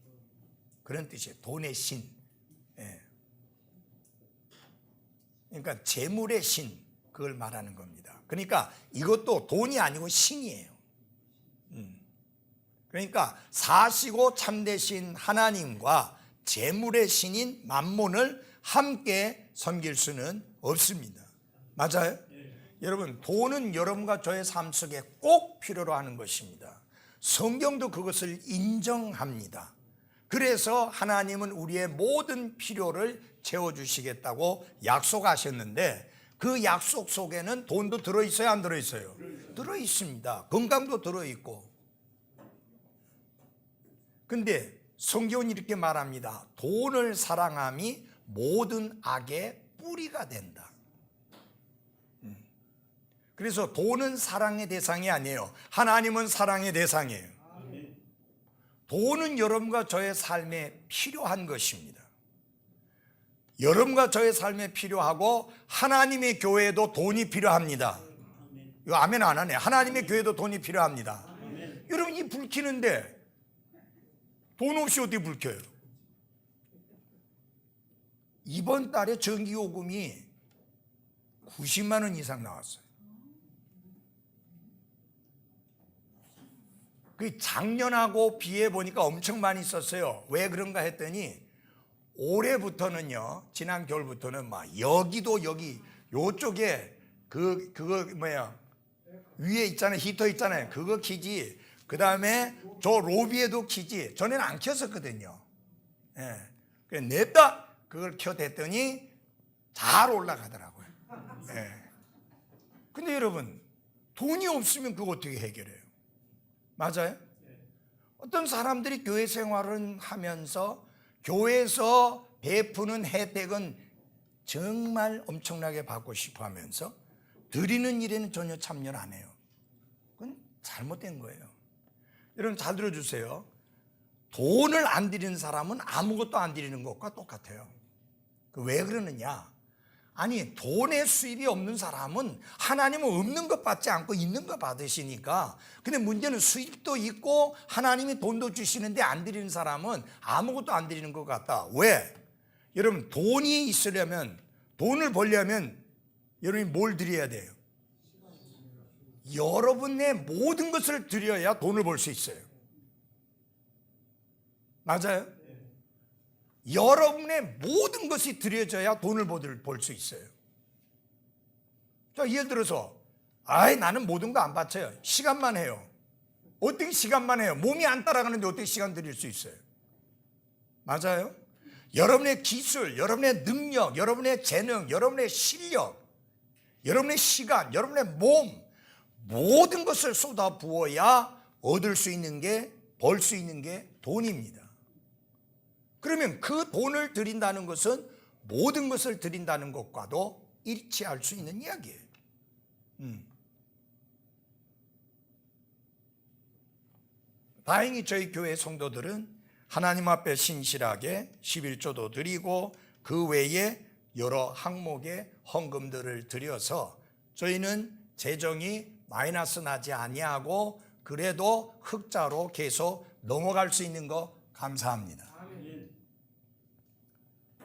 그런 뜻이에요. 돈의 신. 예. 그러니까 재물의 신, 그걸 말하는 겁니다. 그러니까 이것도 돈이 아니고 신이에요. 그러니까 사시고 참되신 하나님과 재물의 신인 만몬을 함께 섬길 수는 없습니다. 맞아요? 여러분, 돈은 여러분과 저의 삶 속에 꼭 필요로 하는 것입니다. 성경도 그것을 인정합니다. 그래서 하나님은 우리의 모든 필요를 채워주시겠다고 약속하셨는데, 그 약속 속에는 돈도 들어있어요, 안 들어있어요? 들어있습니다. 건강도 들어있고. 근데 성경은 이렇게 말합니다. 돈을 사랑함이 모든 악의 뿌리가 된다. 그래서 돈은 사랑의 대상이 아니에요. 하나님은 사랑의 대상이에요. 돈은 여러분과 저의 삶에 필요한 것입니다. 여러분과 저의 삶에 필요하고, 하나님의 교회에도 돈이 필요합니다. 이거 아멘 안 하네. 하나님의 교회도 돈이 필요합니다. 여러분, 이 불 켜는데 돈 없이 어떻게 불 켜요? 이번 달에 전기요금이 90만 원 이상 나왔어요. 그 작년하고 비해 보니까 엄청 많이 썼어요. 왜 그런가 했더니 올해부터는요, 지난 겨울부터는 막 여기도 여기 요쪽에 그거 뭐야 위에 있잖아요, 히터 있잖아요, 그거 키지. 그 다음에 저 로비에도 키지. 전에는 안 켰었거든요. 예. 그래서 냅다 그걸 켜댔더니 잘 올라가더라고요. 예. 근데 여러분, 돈이 없으면 그거 어떻게 해결해요? 맞아요? 어떤 사람들이 교회 생활을 하면서 교회에서 베푸는 혜택은 정말 엄청나게 받고 싶어 하면서 드리는 일에는 전혀 참여를 안 해요. 그건 잘못된 거예요. 여러분 잘 들어주세요. 돈을 안 드리는 사람은 아무것도 안 드리는 것과 똑같아요. 왜 그러느냐? 아니, 돈의 수입이 없는 사람은 하나님은 없는 것 받지 않고 있는 것 받으시니까. 근데 문제는 수입도 있고 하나님이 돈도 주시는데 안 드리는 사람은 아무것도 안 드리는 것 같다. 왜? 여러분, 돈이 있으려면, 돈을 벌려면 여러분이 뭘 드려야 돼요? 여러분의 모든 것을 드려야 돈을 벌 수 있어요. 맞아요? 여러분의 모든 것이 드려져야 돈을 벌 수 있어요. 자, 예를 들어서 나는 모든 거 안 바쳐요. 시간만 해요. 어떻게 시간만 해요? 몸이 안 따라가는데 어떻게 시간 드릴 수 있어요? 맞아요? 여러분의 기술, 여러분의 능력, 여러분의 재능, 여러분의 실력, 여러분의 시간, 여러분의 몸, 모든 것을 쏟아 부어야 얻을 수 있는 게, 벌 수 있는 게 돈입니다. 그러면 그 돈을 드린다는 것은 모든 것을 드린다는 것과도 일치할 수 있는 이야기예요. 다행히 저희 교회 성도들은 하나님 앞에 신실하게 11조도 드리고 그 외에 여러 항목의 헌금들을 드려서 저희는 재정이 마이너스 나지 아니하고 그래도 흑자로 계속 넘어갈 수 있는 거 감사합니다.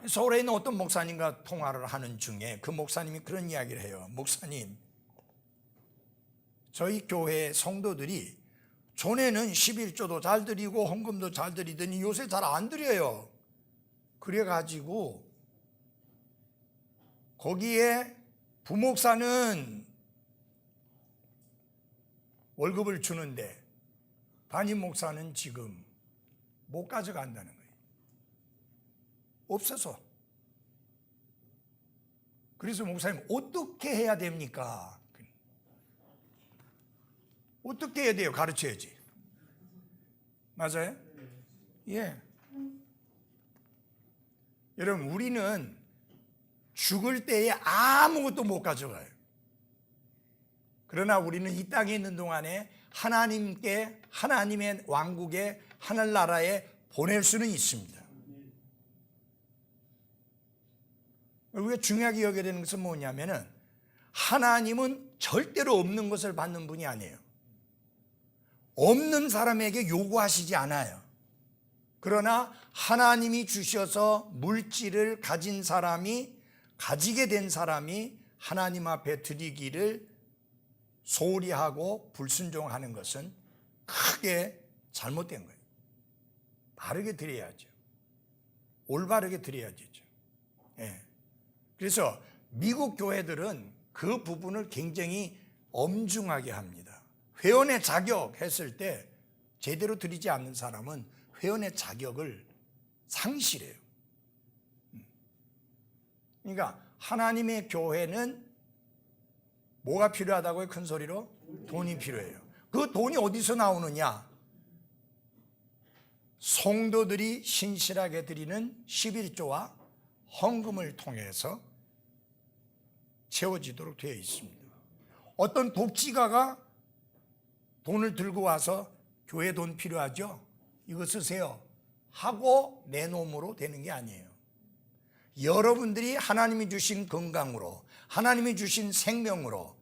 서울에 있는 어떤 목사님과 통화를 하는 중에 그 목사님이 그런 이야기를 해요. 목사님, 저희 교회 성도들이 전에는 11조도 잘 드리고 헌금도 잘 드리더니 요새 잘 안 드려요. 그래가지고 거기에 부목사는 월급을 주는데 담임 목사는 지금 못 가져간다는 거예요. 없어서. 그래서 목사님 어떻게 해야 됩니까? 어떻게 해야 돼요? 가르쳐야지. 맞아요? 예. 여러분, 우리는 죽을 때에 아무것도 못 가져가요. 그러나 우리는 이 땅에 있는 동안에 하나님께, 하나님의 왕국에, 하늘나라에 보낼 수는 있습니다. 우리가 중요하게 여겨야 되는 것은 뭐냐면은 하나님은 절대로 없는 것을 받는 분이 아니에요. 없는 사람에게 요구하시지 않아요. 그러나 하나님이 주셔서 물질을 가진 사람이, 가지게 된 사람이 하나님 앞에 드리기를 소홀히 하고 불순종하는 것은 크게 잘못된 거예요. 바르게 드려야죠. 올바르게 드려야 되죠. 예. 그래서 미국 교회들은 그 부분을 굉장히 엄중하게 합니다. 회원의 자격 했을 때 제대로 드리지 않는 사람은 회원의 자격을 상실해요. 그러니까 하나님의 교회는 뭐가 필요하다고요? 큰 소리로? 돈이 필요해요. 그 돈이 어디서 나오느냐? 성도들이 신실하게 드리는 11조와 헌금을 통해서 채워지도록 되어 있습니다. 어떤 독지가가 돈을 들고 와서 교회 돈 필요하죠? 이거 쓰세요 하고 내놓음으로 되는 게 아니에요. 여러분들이 하나님이 주신 건강으로, 하나님이 주신 생명으로,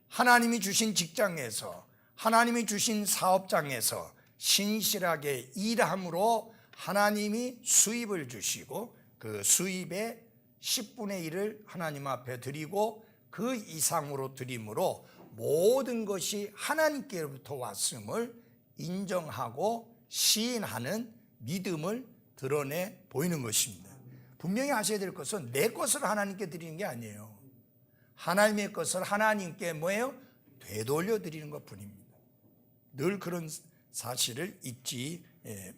하나님이 주신 직장에서, 하나님이 주신 사업장에서 신실하게 일함으로 하나님이 수입을 주시고 그 수입의 10분의 1을 하나님 앞에 드리고 그 이상으로 드림으로 모든 것이 하나님께로부터 왔음을 인정하고 시인하는 믿음을 드러내 보이는 것입니다. 분명히 아셔야 될 것은 내 것을 하나님께 드리는 게 아니에요. 하나님의 것을 하나님께 뭐예요? 되돌려 드리는 것 뿐입니다. 늘 그런 사실을 잊지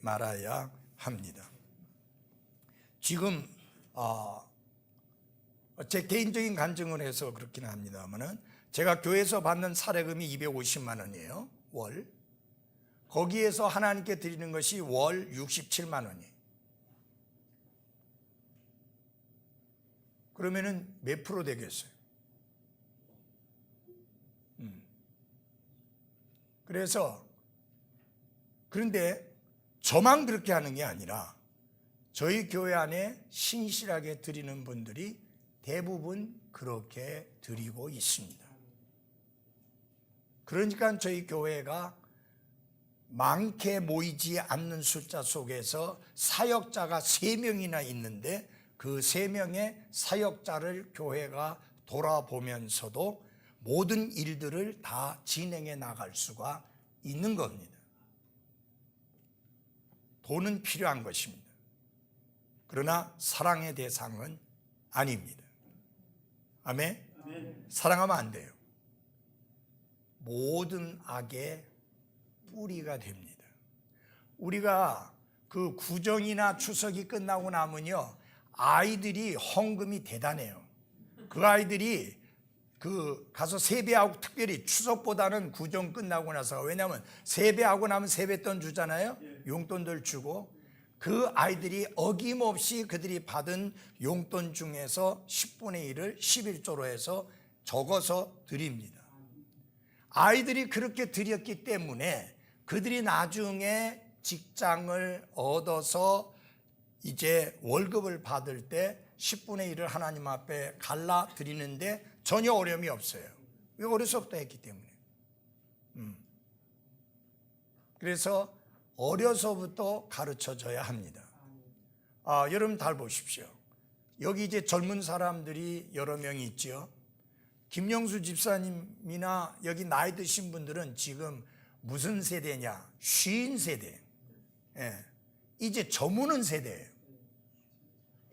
말아야 합니다. 지금 제 개인적인 간증을 해서 그렇긴 합니다만은 제가 교회에서 받는 사례금이 250만 원이에요. 월. 거기에서 하나님께 드리는 것이 월 67만 원이에요. 그러면은 몇 프로 되겠어요? 그래서 그런데 저만 그렇게 하는 게 아니라 저희 교회 안에 신실하게 드리는 분들이 대부분 그렇게 드리고 있습니다. 그러니까 저희 교회가 많게 모이지 않는 숫자 속에서 사역자가 3명이나 있는데 그 3명의 사역자를 교회가 돌아보면서도 모든 일들을 다 진행해 나갈 수가 있는 겁니다. 돈은 필요한 것입니다. 그러나 사랑의 대상은 아닙니다. 아멘? 사랑하면 안 돼요. 모든 악의 뿌리가 됩니다. 우리가 그 구정이나 추석이 끝나고 나면요, 아이들이 헌금이 대단해요. 그 아이들이 가서 세배하고, 특별히 추석보다는 구정 끝나고 나서, 왜냐하면 세배하고 나면 세뱃돈 주잖아요. 용돈들 주고 그 아이들이 어김없이 그들이 받은 용돈 중에서 10분의 1을 11조로 해서 적어서 드립니다. 아이들이 그렇게 드렸기 때문에 그들이 나중에 직장을 얻어서 이제 월급을 받을 때 10분의 1을 하나님 앞에 갈라 드리는데 전혀 어려움이 없어요. 왜? 어려서부터 했기 때문에. 그래서 어려서부터 가르쳐줘야 합니다. 여러분 잘 보십시오. 여기 이제 젊은 사람들이 여러 명이 있죠. 김영수 집사님이나 여기 나이 드신 분들은 지금 무슨 세대냐? 쉰 세대. 이제 저무는 세대예요.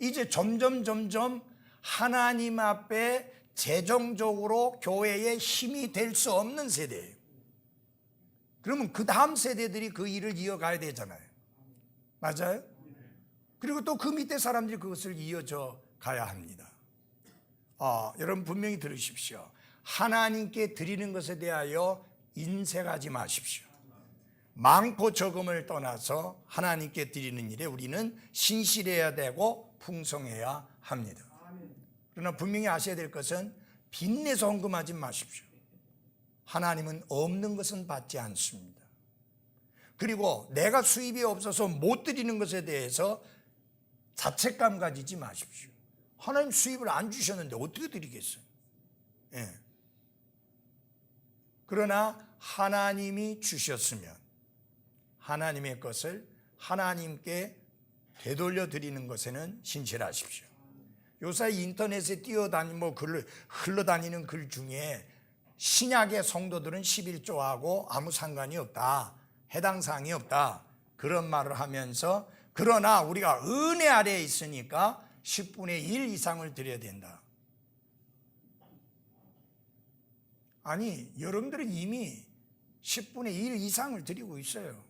이제 점점 하나님 앞에 재정적으로 교회의 힘이 될 수 없는 세대예요. 그러면 그 다음 세대들이 그 일을 이어가야 되잖아요. 맞아요? 그리고 또 그 밑에 사람들이 그것을 이어져 가야 합니다. 여러분 분명히 들으십시오. 하나님께 드리는 것에 대하여 인색하지 마십시오. 많고 적음을 떠나서 하나님께 드리는 일에 우리는 신실해야 되고 풍성해야 합니다. 그러나 분명히 아셔야 될 것은 빚내서 헌금하지 마십시오. 하나님은 없는 것은 받지 않습니다. 그리고 내가 수입이 없어서 못 드리는 것에 대해서 자책감 가지지 마십시오. 하나님 수입을 안 주셨는데 어떻게 드리겠어요? 그러나 하나님이 주셨으면 하나님의 것을 하나님께 되돌려 드리는 것에는 신실하십시오. 요새 인터넷에 흘러다니는 글 중에 신약의 성도들은 11조하고 아무 상관이 없다, 해당 사항이 없다, 그런 말을 하면서 그러나 우리가 은혜 아래에 있으니까 10분의 1 이상을 드려야 된다. 아니, 여러분들은 이미 10분의 1 이상을 드리고 있어요.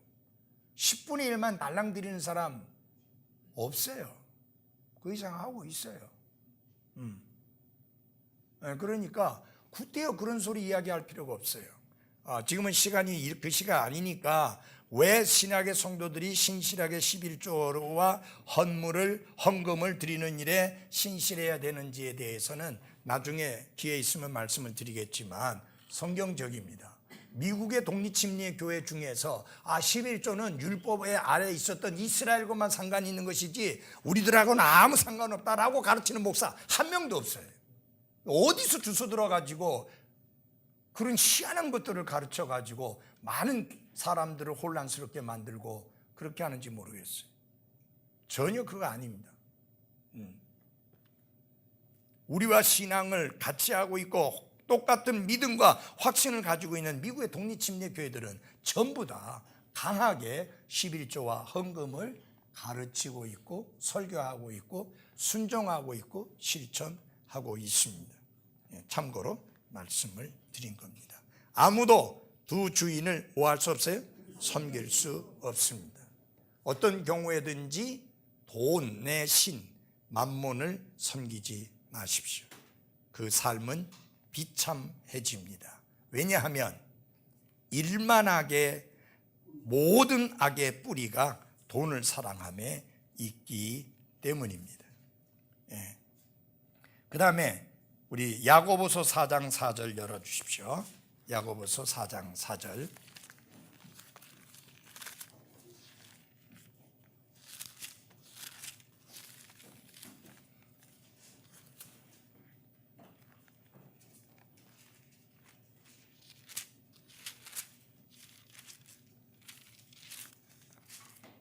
10분의 1만 달랑 드리는 사람 없어요. 그 이상 하고 있어요. 그러니까 구태여 그런 소리 이야기할 필요가 없어요. 지금은 시간이 그 시간 아니니까 왜 신약의 성도들이 신실하게 11조와 헌금을 드리는 일에 신실해야 되는지에 대해서는 나중에 기회 있으면 말씀을 드리겠지만 성경적입니다. 미국의 독립침례 교회 중에서 11조는 율법에 아래 있었던 이스라엘과만 상관이 있는 것이지 우리들하고는 아무 상관없다라고 가르치는 목사 한 명도 없어요. 어디서 주워 들어가지고 그런 희한한 것들을 가르쳐가지고 많은 사람들을 혼란스럽게 만들고 그렇게 하는지 모르겠어요. 전혀 그거 아닙니다. 우리와 신앙을 같이 하고 있고 똑같은 믿음과 확신을 가지고 있는 미국의 독립침례 교회들은 전부 다 강하게 11조와 헌금을 가르치고 있고 설교하고 있고 순종하고 있고 실천하고 있습니다. 참고로 말씀을 드린 겁니다. 아무도 두 주인을 뭐 할 수 없어요? 섬길 수 없습니다. 어떤 경우에든지 돈, 내 신, 만몬을 섬기지 마십시오. 그 삶은 비참해집니다. 왜냐하면 일만하게 모든 악의 뿌리가 돈을 사랑함에 있기 때문입니다. 그 다음에 우리 야고보서 4장 4절 열어주십시오. 야고보서 4장 4절.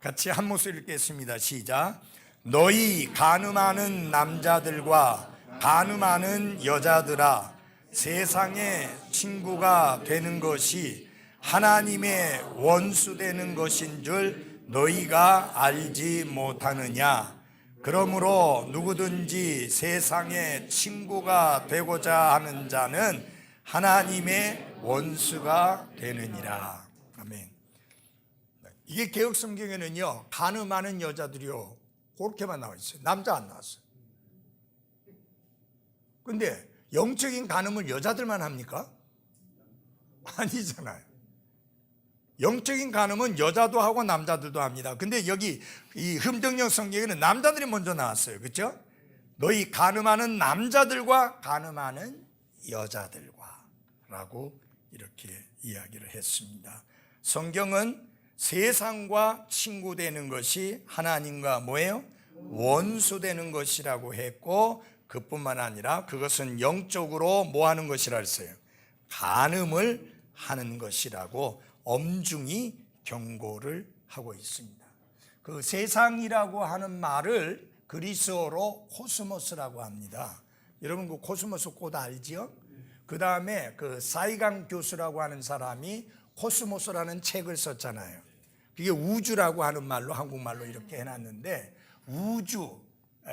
같이 한 목소리 읽겠습니다. 시작. 너희 간음하는 남자들과 간음하는 여자들아, 세상의 친구가 되는 것이 하나님의 원수 되는 것인 줄 너희가 알지 못하느냐. 그러므로 누구든지 세상의 친구가 되고자 하는 자는 하나님의 원수가 되느니라. 아멘. 이게 개역 성경에는요, 간음하는 여자들이요, 그렇게만 나와 있어요. 남자 안 나왔어요. 근데 영적인 간음을 여자들만 합니까? 아니잖아요. 영적인 간음은 여자도 하고 남자들도 합니다. 근데 여기 이 흠정령 성경에는 남자들이 먼저 나왔어요. 그렇죠? 너희 간음하는 남자들과 간음하는 여자들과 라고 이렇게 이야기를 했습니다. 성경은 세상과 친구 되는 것이 하나님과 뭐예요? 원수 되는 것이라고 했고, 그뿐만 아니라 그것은 영적으로 뭐 하는 것이라 했어요? 간음을 하는 것이라고 엄중히 경고를 하고 있습니다. 그 세상이라고 하는 말을 그리스어로 코스모스라고 합니다. 여러분 그 코스모스 꽃 알지요? 그 다음에 그 사이강 교수라고 하는 사람이 코스모스라는 책을 썼잖아요. 그게 우주라고 하는 말로 한국말로 이렇게 해놨는데 우주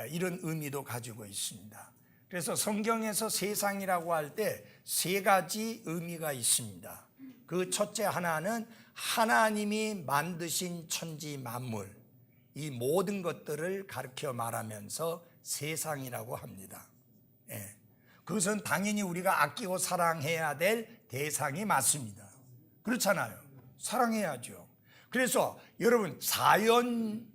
이런 의미도 가지고 있습니다. 그래서 성경에서 세상이라고 할 때 세 가지 의미가 있습니다. 그 첫째 하나는 하나님이 만드신 천지 만물, 이 모든 것들을 가르쳐 말하면서 세상이라고 합니다. 그것은 당연히 우리가 아끼고 사랑해야 될 대상이 맞습니다. 그렇잖아요. 사랑해야죠. 그래서 여러분 자연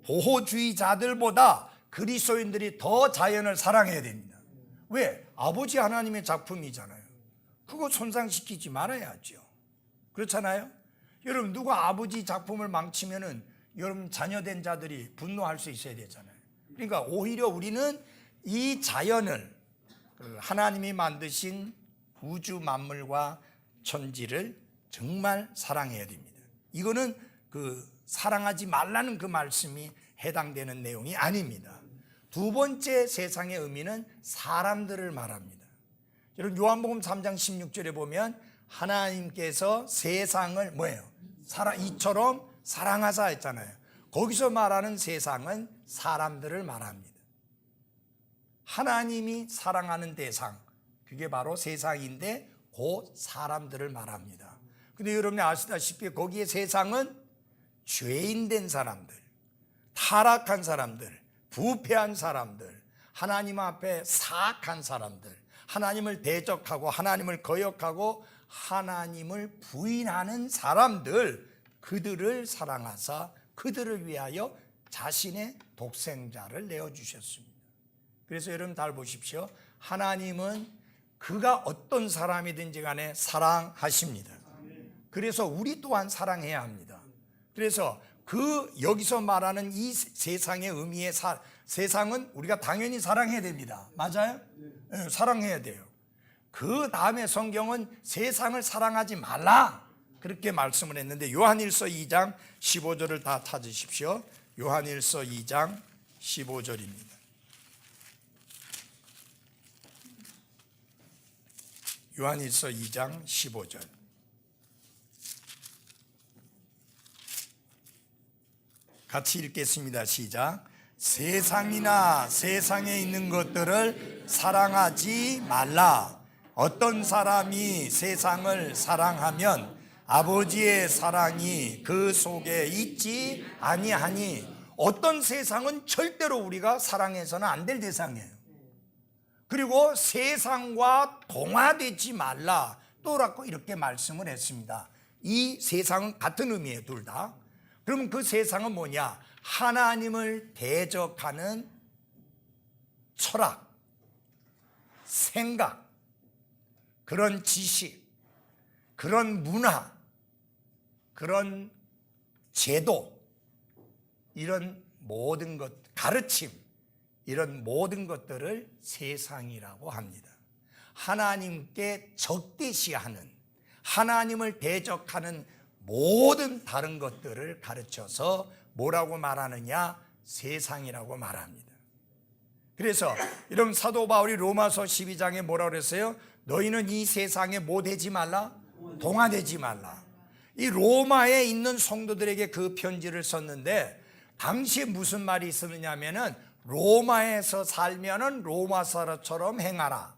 보호주의자들보다 그리스도인들이 더 자연을 사랑해야 됩니다. 왜? 아버지 하나님의 작품이잖아요. 그거 손상시키지 말아야죠. 그렇잖아요. 여러분 누가 아버지 작품을 망치면은 여러분 자녀된 자들이 분노할 수 있어야 되잖아요. 그러니까 오히려 우리는 이 자연을 하나님이 만드신 우주 만물과 천지를 정말 사랑해야 됩니다. 이거는 그 사랑하지 말라는 그 말씀이 해당되는 내용이 아닙니다. 두 번째 세상의 의미는 사람들을 말합니다. 여러분 요한복음 3장 16절에 보면 하나님께서 세상을 뭐예요? 이처럼 사랑하사 했잖아요. 거기서 말하는 세상은 사람들을 말합니다. 하나님이 사랑하는 대상, 그게 바로 세상인데 곧 사람들을 말합니다. 근데 여러분이 아시다시피 거기에 세상은 죄인된 사람들, 타락한 사람들, 부패한 사람들, 하나님 앞에 사악한 사람들, 하나님을 대적하고 하나님을 거역하고 하나님을 부인하는 사람들, 그들을 사랑하사 그들을 위하여 자신의 독생자를 내어주셨습니다. 그래서 여러분 잘 보십시오. 하나님은 그가 어떤 사람이든지 간에 사랑하십니다. 그래서 우리 또한 사랑해야 합니다. 그래서 그 여기서 말하는 이 세상의 의미의 세상은 우리가 당연히 사랑해야 됩니다. 맞아요? 네, 사랑해야 돼요. 그 다음에 성경은 세상을 사랑하지 말라 그렇게 말씀을 했는데 요한일서 2장 15절을 다 찾으십시오. 요한일서 2장 15절입니다. 요한일서 2장 15절. 같이 읽겠습니다. 시작. 세상이나 세상에 있는 것들을 사랑하지 말라. 어떤 사람이 세상을 사랑하면 아버지의 사랑이 그 속에 있지 아니하니. 어떤 세상은 절대로 우리가 사랑해서는 안 될 대상이에요. 그리고 세상과 동화되지 말라 또라고 이렇게 말씀을 했습니다. 이 세상은 같은 의미예요, 둘 다. 그러면 그 세상은 뭐냐? 하나님을 대적하는 철학, 생각, 그런 지식, 그런 문화, 그런 제도, 이런 모든 것, 가르침, 이런 모든 것들을 세상이라고 합니다. 하나님께 적대시하는, 하나님을 대적하는 모든 다른 것들을 가르쳐서 뭐라고 말하느냐? 세상이라고 말합니다. 그래서 여러분, 사도 바울이 로마서 12장에 뭐라고 그랬어요? 너희는 이 세상에 뭐 되지 말라? 동화되지 말라. 이 로마에 있는 성도들에게 그 편지를 썼는데, 당시에 무슨 말이 있었느냐 하면은 로마에서 살면은 로마 사람처럼 행하라.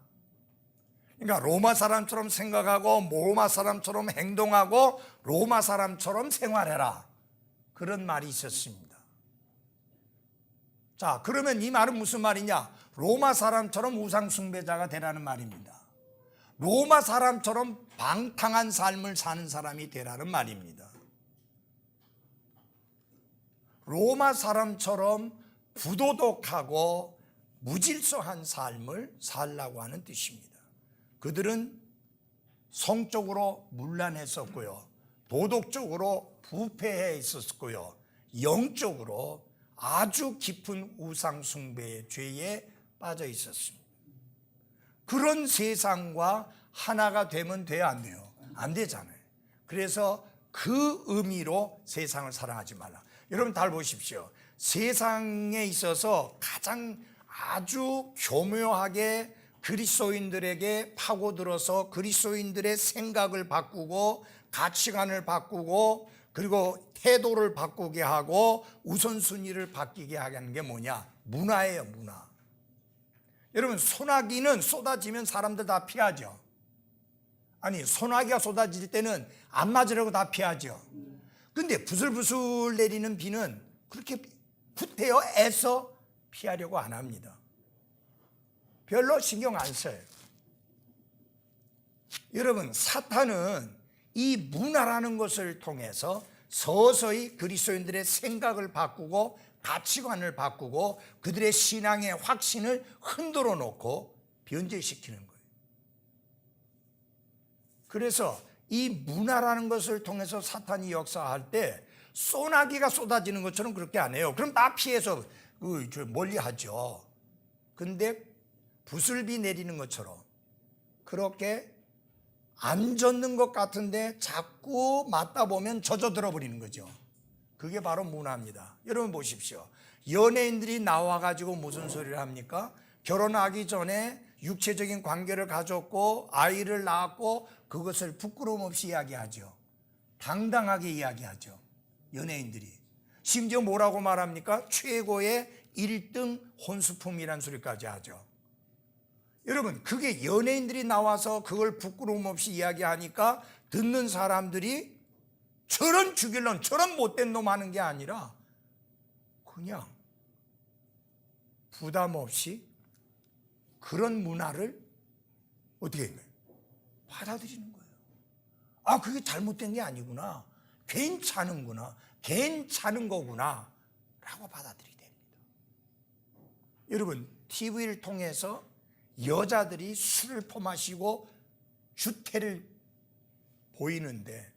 그러니까 로마 사람처럼 생각하고 로마 사람처럼 행동하고 로마 사람처럼 생활해라. 그런 말이 있었습니다. 자, 그러면 이 말은 무슨 말이냐? 로마 사람처럼 우상 숭배자가 되라는 말입니다. 로마 사람처럼 방탕한 삶을 사는 사람이 되라는 말입니다. 로마 사람처럼 부도덕하고 무질서한 삶을 살라고 하는 뜻입니다. 그들은 성적으로 문란했었고요, 도덕적으로 부패해 있었고요, 영적으로 아주 깊은 우상 숭배의 죄에 빠져 있었습니다. 그런 세상과 하나가 되면 돼야 안 돼요? 안 되잖아요. 그래서 그 의미로 세상을 사랑하지 말라. 여러분 잘 보십시오. 세상에 있어서 가장 아주 교묘하게 그리스도인들에게 파고들어서 그리스도인들의 생각을 바꾸고 가치관을 바꾸고 그리고 태도를 바꾸게 하고 우선순위를 바뀌게 하는 게 뭐냐? 문화예요, 문화. 여러분, 소나기는 쏟아지면 사람들 다 피하죠. 아니, 소나기가 쏟아질 때는 안 맞으려고 다 피하죠. 근데 부슬부슬 내리는 비는 그렇게 구태여 애써 피하려고 안 합니다. 별로 신경 안 써요. 여러분, 사탄은 이 문화라는 것을 통해서 서서히 그리스도인들의 생각을 바꾸고 가치관을 바꾸고 그들의 신앙의 확신을 흔들어 놓고 변제시키는 거예요. 그래서 이 문화라는 것을 통해서 사탄이 역사할 때 소나기가 쏟아지는 것처럼 그렇게 안 해요. 그럼 다 피해서 멀리 하죠. 근데 부슬비 내리는 것처럼 그렇게 안 젖는 것 같은데 자꾸 맞다 보면 젖어들어 버리는 거죠. 그게 바로 문화입니다. 여러분 보십시오. 연예인들이 나와가지고 무슨 소리를 합니까? 결혼하기 전에 육체적인 관계를 가졌고 아이를 낳았고 그것을 부끄러움 없이 이야기하죠. 당당하게 이야기하죠. 연예인들이. 심지어 뭐라고 말합니까? 최고의 1등 혼수품이란 소리까지 하죠. 여러분, 그게 연예인들이 나와서 그걸 부끄러움 없이 이야기하니까 듣는 사람들이 저런 죽일놈, 저런 못된 놈 하는 게 아니라 그냥 부담 없이 그런 문화를 어떻게 했나요? 받아들이는 거예요. 아, 그게 잘못된 게 아니구나. 괜찮은구나. 괜찮은 거구나. 라고 받아들이게 됩니다. 여러분, TV를 통해서 여자들이 술을 퍼마시고 주태를 보이는데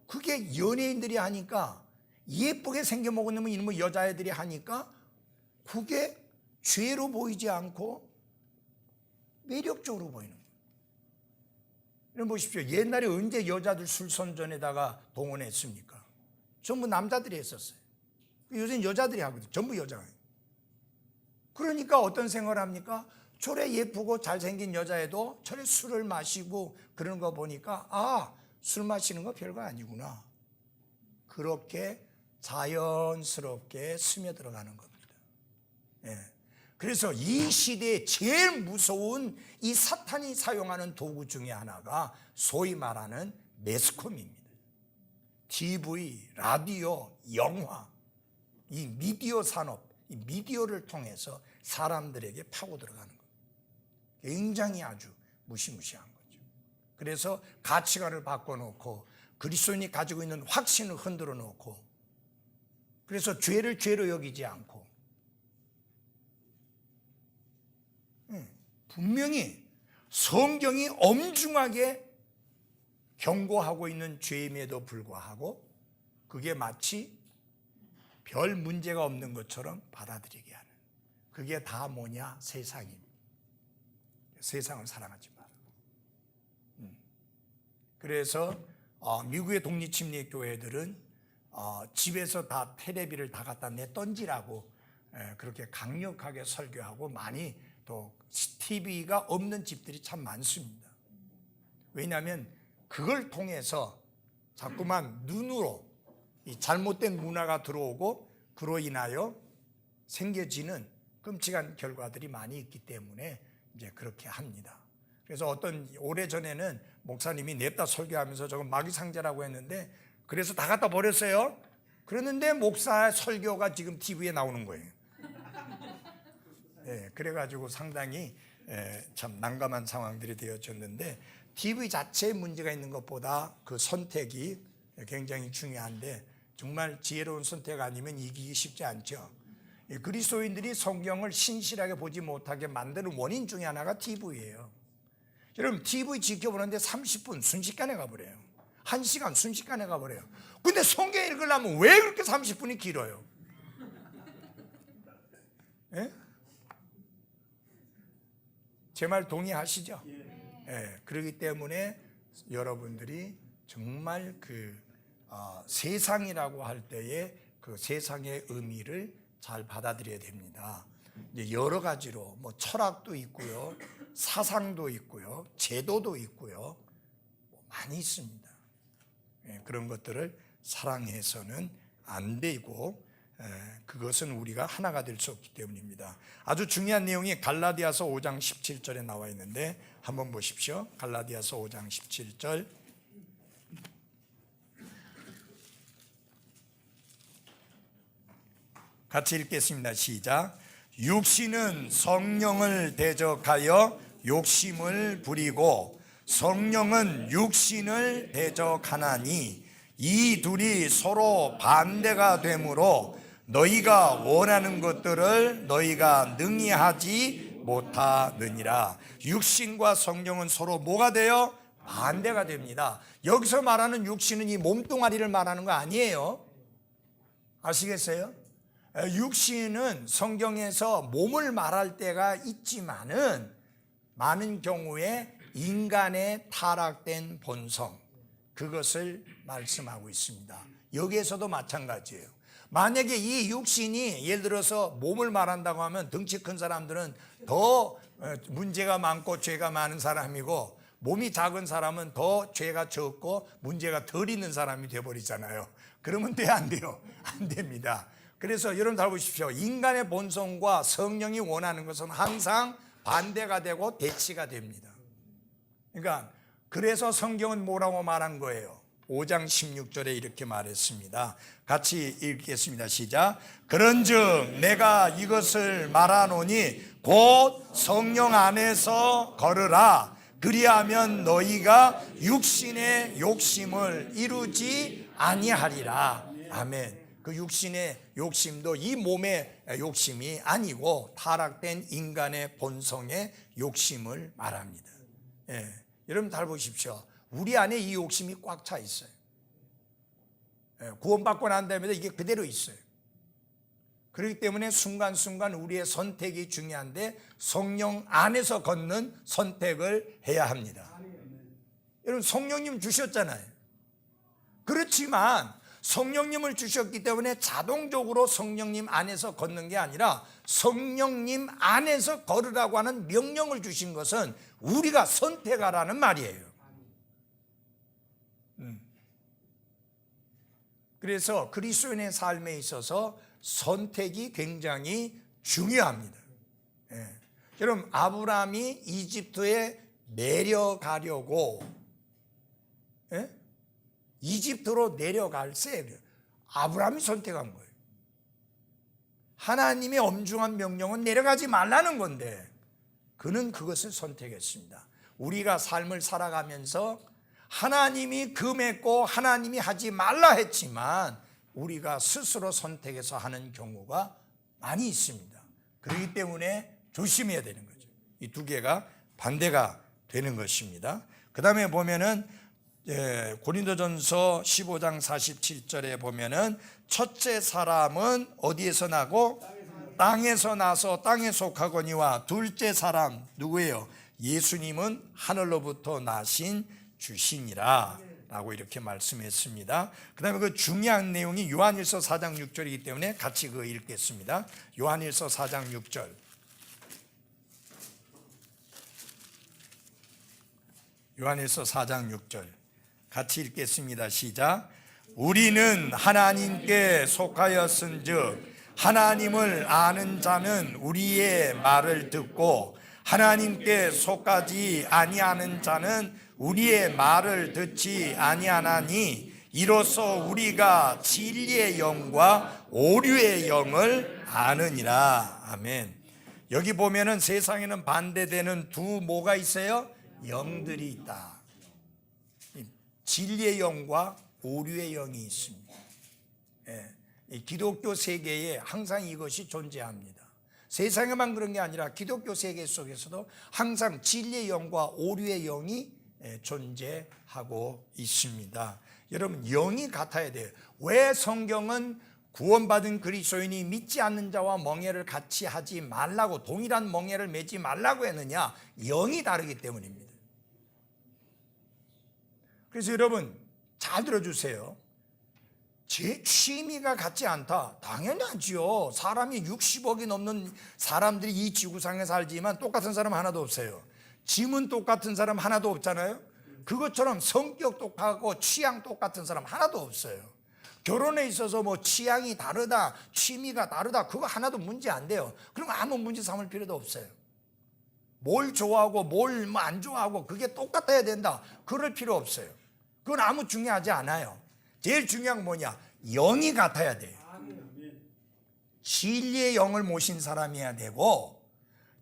그게 연예인들이 하니까 예쁘게 생겨먹은 놈은 이놈의 여자애들이 하니까 그게 죄로 보이지 않고 매력적으로 보이는 거예요. 여러분 보십시오. 옛날에 언제 여자들 술선전에다가 동원했습니까? 전부 남자들이 했었어요. 요새는 여자들이 하거든요. 전부 여자가. 그러니까 어떤 생각을 합니까? 저래 예쁘고 잘생긴 여자애도 저래 술을 마시고 그러는 거 보니까 술 마시는 거 별거 아니구나. 그렇게 자연스럽게 스며들어가는 겁니다. 예. 그래서 이 시대에 제일 무서운 이 사탄이 사용하는 도구 중에 하나가 소위 말하는 매스컴입니다. TV, 라디오, 영화, 이 미디어 산업, 이 미디어를 통해서 사람들에게 파고 들어가는 거예요. 굉장히 아주 무시무시한 거죠. 그래서 가치관을 바꿔놓고 그리스도인이 가지고 있는 확신을 흔들어 놓고, 그래서 죄를 죄로 여기지 않고, 분명히 성경이 엄중하게 경고하고 있는 죄임에도 불구하고 그게 마치 별 문제가 없는 것처럼 받아들이게 하는, 그게 다 뭐냐? 세상입니다. 세상을 사랑하지 마라. 그래서 미국의 독립침례 교회들은 집에서 다 테레비를 다 갖다 내던지라고 그렇게 강력하게 설교하고, 많이 또 TV가 없는 집들이 참 많습니다. 왜냐하면 그걸 통해서 자꾸만 눈으로 이 잘못된 문화가 들어오고 그로 인하여 생겨지는 끔찍한 결과들이 많이 있기 때문에 이제 그렇게 합니다. 그래서 어떤 오래전에는 목사님이 냅다 설교하면서 저건 마귀상자라고 했는데, 그래서 다 갖다 버렸어요. 그랬는데 목사의 설교가 지금 TV에 나오는 거예요. 그래가지고 상당히 참 난감한 상황들이 되어졌는데, TV 자체에 문제가 있는 것보다 그 선택이 굉장히 중요한데, 정말 지혜로운 선택 아니면 이기기 쉽지 않죠. 그리스도인들이 성경을 신실하게 보지 못하게 만드는 원인 중에 하나가 TV예요. 여러분, TV 지켜보는데 30분 순식간에 가버려요. 1시간 순식간에 가버려요. 근데 성경 읽으려면 왜 그렇게 30분이 길어요? 제 말 동의하시죠? 그렇기 때문에 여러분들이 정말 세상이라고 할 때에 그 세상의 의미를 잘 받아들여야 됩니다. 이제 여러 가지로 뭐 철학도 있고요, 사상도 있고요, 제도도 있고요, 많이 있습니다. 그런 것들을 사랑해서는 안 되고, 그것은 우리가 하나가 될 수 없기 때문입니다. 아주 중요한 내용이 갈라디아서 5장 17절에 나와 있는데 한번 보십시오. 갈라디아서 5장 17절. 같이 읽겠습니다. 시작. 육신은 성령을 대적하여 욕심을 부리고 성령은 육신을 대적하나니 이 둘이 서로 반대가 되므로 너희가 원하는 것들을 너희가 능히 하지 못하느니라. 육신과 성령은 서로 뭐가 돼요? 반대가 됩니다. 여기서 말하는 육신은 이 몸뚱아리를 말하는 거 아니에요. 아시겠어요? 육신은 성경에서 몸을 말할 때가 있지만은 많은 경우에 인간의 타락된 본성, 그것을 말씀하고 있습니다. 여기에서도 마찬가지예요. 만약에 이 육신이 예를 들어서 몸을 말한다고 하면 덩치 큰 사람들은 더 문제가 많고 죄가 많은 사람이고, 몸이 작은 사람은 더 죄가 적고 문제가 덜 있는 사람이 되어버리잖아요. 그러면 돼요, 안 돼요? 안 됩니다. 그래서 여러분 잘 보십시오. 인간의 본성과 성령이 원하는 것은 항상 반대가 되고 대치가 됩니다. 그러니까 그래서 성경은 뭐라고 말한 거예요? 5장 16절에 이렇게 말했습니다. 같이 읽겠습니다. 시작. 그런즉 내가 이것을 말하노니 곧 성령 안에서 걸으라. 그리하면 너희가 육신의 욕심을 이루지 아니하리라. 아멘. 그 육신의 욕심도 이 몸의 욕심이 아니고 타락된 인간의 본성의 욕심을 말합니다. 여러분 잘 보십시오. 우리 안에 이 욕심이 꽉 차 있어요. 구원받고 난 다음에도 이게 그대로 있어요. 그렇기 때문에 순간순간 우리의 선택이 중요한데 성령 안에서 걷는 선택을 해야 합니다. 여러분 성령님 주셨잖아요. 그렇지만 성령님을 주셨기 때문에 자동적으로 성령님 안에서 걷는 게 아니라 성령님 안에서 걸으라고 하는 명령을 주신 것은 우리가 선택하라는 말이에요. 그래서 그리스도인의 삶에 있어서 선택이 굉장히 중요합니다. 예. 여러분, 아브라함이 이집트에 내려가려고, 예? 이집트로 내려갈 때 아브라함이 선택한 거예요. 하나님의 엄중한 명령은 내려가지 말라는 건데 그는 그것을 선택했습니다. 우리가 삶을 살아가면서 하나님이 금했고 하나님이 하지 말라 했지만 우리가 스스로 선택해서 하는 경우가 많이 있습니다. 그렇기 때문에 조심해야 되는 거죠. 이 두 개가 반대가 되는 것입니다. 그 다음에 보면은 고린도전서 15장 47절에 보면은 첫째 사람은 어디에서 나고? 땅에서 나서 땅에 속하거니와 둘째 사람 누구예요? 예수님은 하늘로부터 나신 주시니라 라고 이렇게 말씀했습니다. 그 다음에 그 중요한 내용이 요한일서 4장 6절이기 때문에 같이 그거 읽겠습니다. 요한일서 4장 6절. 요한일서 4장 6절 같이 읽겠습니다. 시작. 우리는 하나님께 속하였은즉 하나님을 아는 자는 우리의 말을 듣고 하나님께 속하지 아니하는 자는 우리의 말을 듣지 아니하나니 이로써 우리가 진리의 영과 오류의 영을 아느니라. 아멘. 여기 보면은 세상에는 반대되는 두 뭐가 있어요? 영들이 있다. 진리의 영과 오류의 영이 있습니다. 기독교 세계에 항상 이것이 존재합니다. 세상에만 그런 게 아니라 기독교 세계 속에서도 항상 진리의 영과 오류의 영이 존재하고 있습니다. 여러분, 영이 같아야 돼요. 왜 성경은 구원받은 그리스도인이 믿지 않는 자와 멍에를 같이 하지 말라고, 동일한 멍에를 매지 말라고 했느냐? 영이 다르기 때문입니다. 그래서 여러분 잘 들어주세요. 제 취미가 같지 않다. 당연하지요. 사람이 60억이 넘는 사람들이 이 지구상에 살지만 똑같은 사람 하나도 없어요. 짐은 똑같은 사람 하나도 없잖아요. 그것처럼 성격 똑같고 취향 똑같은 사람 하나도 없어요. 결혼에 있어서 뭐 취향이 다르다, 취미가 다르다, 그거 하나도 문제 안 돼요. 그럼 아무 문제 삼을 필요도 없어요. 뭘 좋아하고 뭘 안 좋아하고 그게 똑같아야 된다, 그럴 필요 없어요. 그건 아무 중요하지 않아요. 제일 중요한 건 뭐냐? 영이 같아야 돼요. 진리의 영을 모신 사람이어야 되고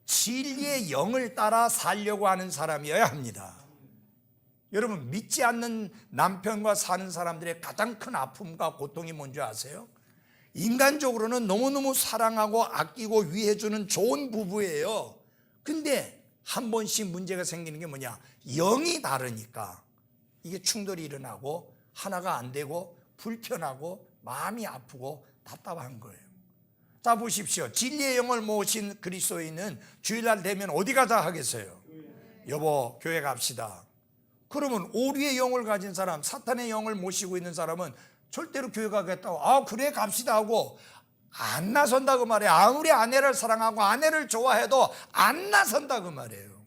진리의 영을 따라 살려고 하는 사람이어야 합니다. 여러분, 믿지 않는 남편과 사는 사람들의 가장 큰 아픔과 고통이 뭔지 아세요? 인간적으로는 너무너무 사랑하고 아끼고 위해주는 좋은 부부예요. 근데 한 번씩 문제가 생기는 게 뭐냐? 영이 다르니까 이게 충돌이 일어나고 하나가 안 되고 불편하고 마음이 아프고 답답한 거예요. 자, 보십시오. 진리의 영을 모신 그리스도인은 주일날 되면 어디 가자 하겠어요? 여보, 교회 갑시다. 그러면 오류의 영을 가진 사람, 사탄의 영을 모시고 있는 사람은 절대로 교회 가겠다고, 아 그래 갑시다 하고 안 나선다 그 말이에요. 아무리 아내를 사랑하고 아내를 좋아해도 안 나선다 그 말이에요.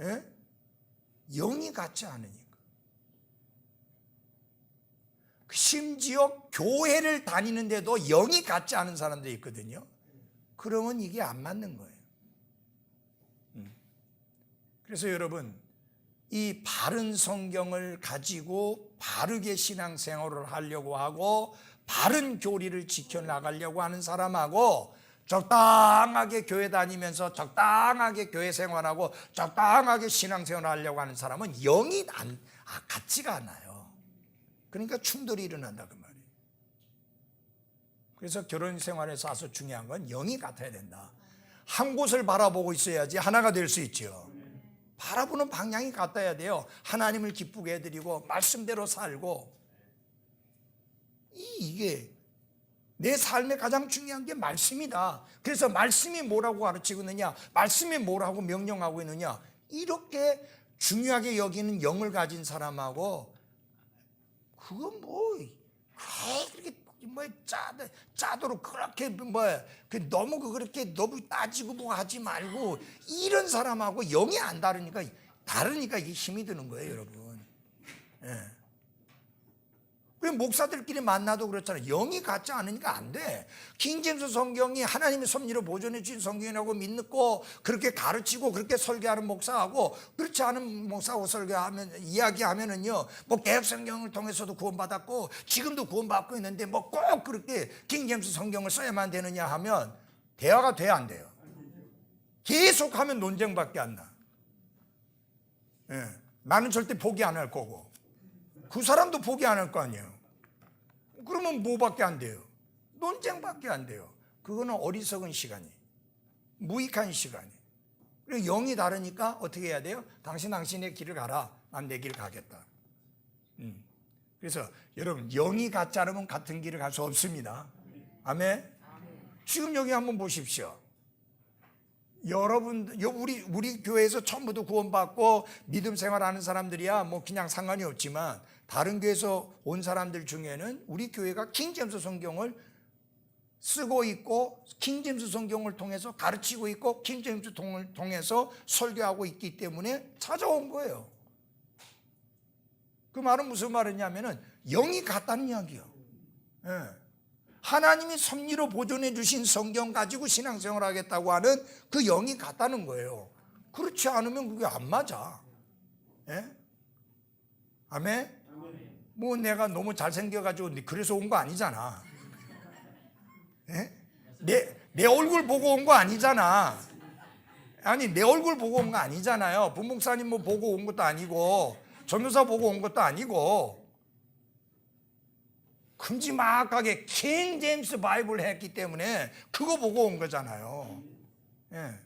예? 영이 같지 않으니까. 심지어 교회를 다니는데도 영이 같지 않은 사람들이 있거든요. 그러면 이게 안 맞는 거예요. 그래서 여러분, 이 바른 성경을 가지고 바르게 신앙생활을 하려고 하고 바른 교리를 지켜나가려고 하는 사람하고 적당하게 교회 다니면서 적당하게 교회 생활하고 적당하게 신앙생활을 하려고 하는 사람은 영이 같지가 않아요. 그러니까 충돌이 일어난다 그 말이에요. 그래서 결혼 생활에서 아주 중요한 건 영이 같아야 된다. 한 곳을 바라보고 있어야지 하나가 될 수 있죠. 바라보는 방향이 같아야 돼요. 하나님을 기쁘게 해드리고 말씀대로 살고. 이게 내 삶에 가장 중요한 게 말씀이다. 그래서 말씀이 뭐라고 가르치고 있느냐, 말씀이 뭐라고 명령하고 있느냐, 이렇게 중요하게 여기는 영을 가진 사람하고 그건 뭐 그렇게 짜도록 그렇게 너무 그렇게 너무 따지고 뭐 하지 말고, 이런 사람하고 영이 안 다르니까 이게 힘이 드는 거예요, 여러분. 예. 목사들끼리 만나도 그렇잖아요. 영이 같지 않으니까 안 돼. 킹제임스 성경이 하나님의 섭리로 보존해 주신 성경이라고 믿고 그렇게 가르치고 그렇게 설교하는 목사하고 그렇지 않은 목사하고 설교하면 이야기하면은요, 뭐 개혁 성경을 통해서도 구원받았고 지금도 구원받고 있는데 뭐 꼭 그렇게 킹제임스 성경을 써야만 되느냐 하면 대화가 돼, 안 돼요? 계속하면 논쟁밖에 안 나. 예. 나는 절대 포기 안 할 거고 그 사람도 포기 안 할 거 아니에요. 그러면 뭐밖에 안 돼요? 논쟁밖에 안 돼요. 그거는 어리석은 시간이, 무익한 시간이. 그리고 영이 다르니까 어떻게 해야 돼요? 당신의 길을 가라, 난 내 길을 가겠다. 그래서 여러분, 영이 같지 않으면 같은 길을 갈 수 없습니다. 아멘. 지금 여기 한번 보십시오. 여러분, 우리 교회에서 처음부터 구원받고 믿음 생활하는 사람들이야 뭐 그냥 상관이 없지만, 다른 교회에서 온 사람들 중에는 우리 교회가 킹제임스 성경을 쓰고 있고 킹제임스 성경을 통해서 가르치고 있고 킹제임스 통해서 설교하고 있기 때문에 찾아온 거예요. 그 말은 무슨 말이냐면은 영이 같다는 이야기예요. 예. 하나님이 섭리로 보존해 주신 성경 가지고 신앙생활 하겠다고 하는 그 영이 같다는 거예요. 그렇지 않으면 그게 안 맞아. 예? 아멘? 뭐 내가 너무 잘생겨가지고 그래서 온 거 아니잖아. 예? 내 얼굴 보고 온 거 아니잖아. 아니, 내 얼굴 보고 온 거 아니잖아요. 부목사님 뭐 보고 온 것도 아니고 전도사 보고 온 것도 아니고, 큼지막하게 킹 제임스 바이블 했기 때문에 그거 보고 온 거잖아요. 예.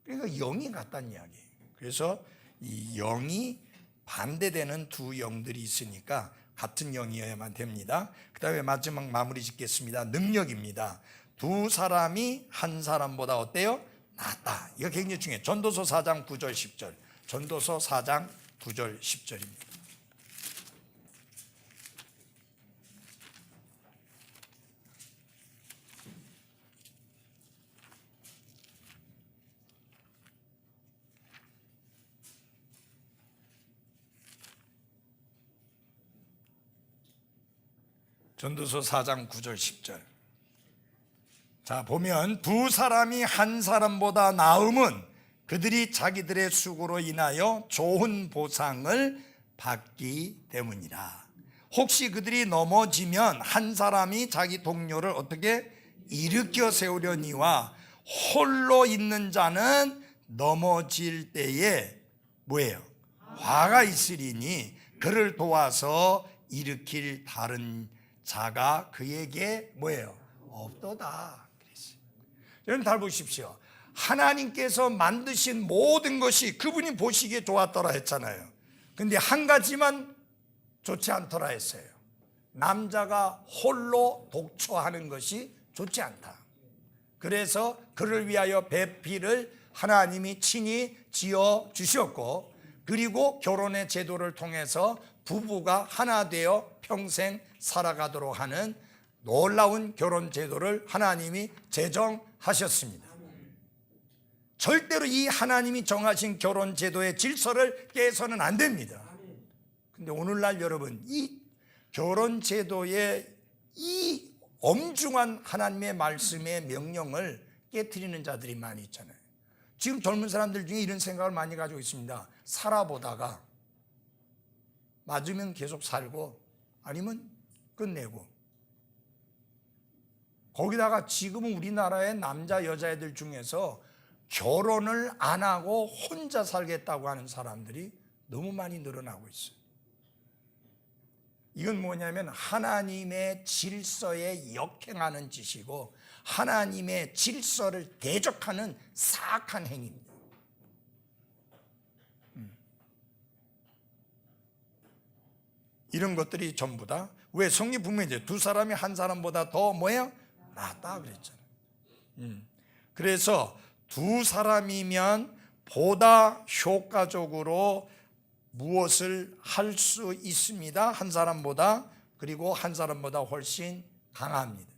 그러니까 영이 같다는 이야기. 그래서 이 영이 반대되는 두 영들이 있으니까 같은 영이어야만 됩니다. 그 다음에 마지막 마무리 짓겠습니다. 능력입니다. 두 사람이 한 사람보다 어때요? 낫다. 이거 굉장히 중요해요. 전도서 4장 9절 10절. 전도서 4장 9절 10절입니다. 전도서 4장 9절 10절. 자, 보면 두 사람이 한 사람보다 나음은 그들이 자기들의 수고로 인하여 좋은 보상을 받기 때문이라. 혹시 그들이 넘어지면 한 사람이 자기 동료를 어떻게 일으켜 세우려니와 홀로 있는 자는 넘어질 때에 뭐예요? 화가 있으리니 그를 도와서 일으킬 다른 자가 그에게 뭐예요? 없도다. 그랬어요. 여러분 잘 보십시오. 하나님께서 만드신 모든 것이 그분이 보시기에 좋았더라 했잖아요. 근데 한 가지만 좋지 않더라 했어요. 남자가 홀로 독초하는 것이 좋지 않다. 그래서 그를 위하여 배필을 하나님이 친히 지어 주셨고, 그리고 결혼의 제도를 통해서 부부가 하나 되어 평생 살아가도록 하는 놀라운 결혼 제도를 하나님이 제정하셨습니다. 절대로 이 하나님이 정하신 결혼 제도의 질서를 깨서는 안 됩니다. 근데 오늘날 여러분, 이 결혼 제도의 이 엄중한 하나님의 말씀의 명령을 깨트리는 자들이 많이 있잖아요. 지금 젊은 사람들 중에 이런 생각을 많이 가지고 있습니다. 살아보다가 맞으면 계속 살고 아니면 끝내고. 거기다가 지금은 우리나라의 남자 여자애들 중에서 결혼을 안 하고 혼자 살겠다고 하는 사람들이 너무 많이 늘어나고 있어요. 이건 뭐냐면 하나님의 질서에 역행하는 짓이고 하나님의 질서를 대적하는 사악한 행위입니다. 이런 것들이 전부 다, 왜 성경 분명히 이제 두 사람이 한 사람보다 더 뭐예요? 낫다 그랬잖아요. 그래서 두 사람이면 보다 효과적으로 무엇을 할 수 있습니다. 한 사람보다 그리고 한 사람보다 훨씬 강합니다.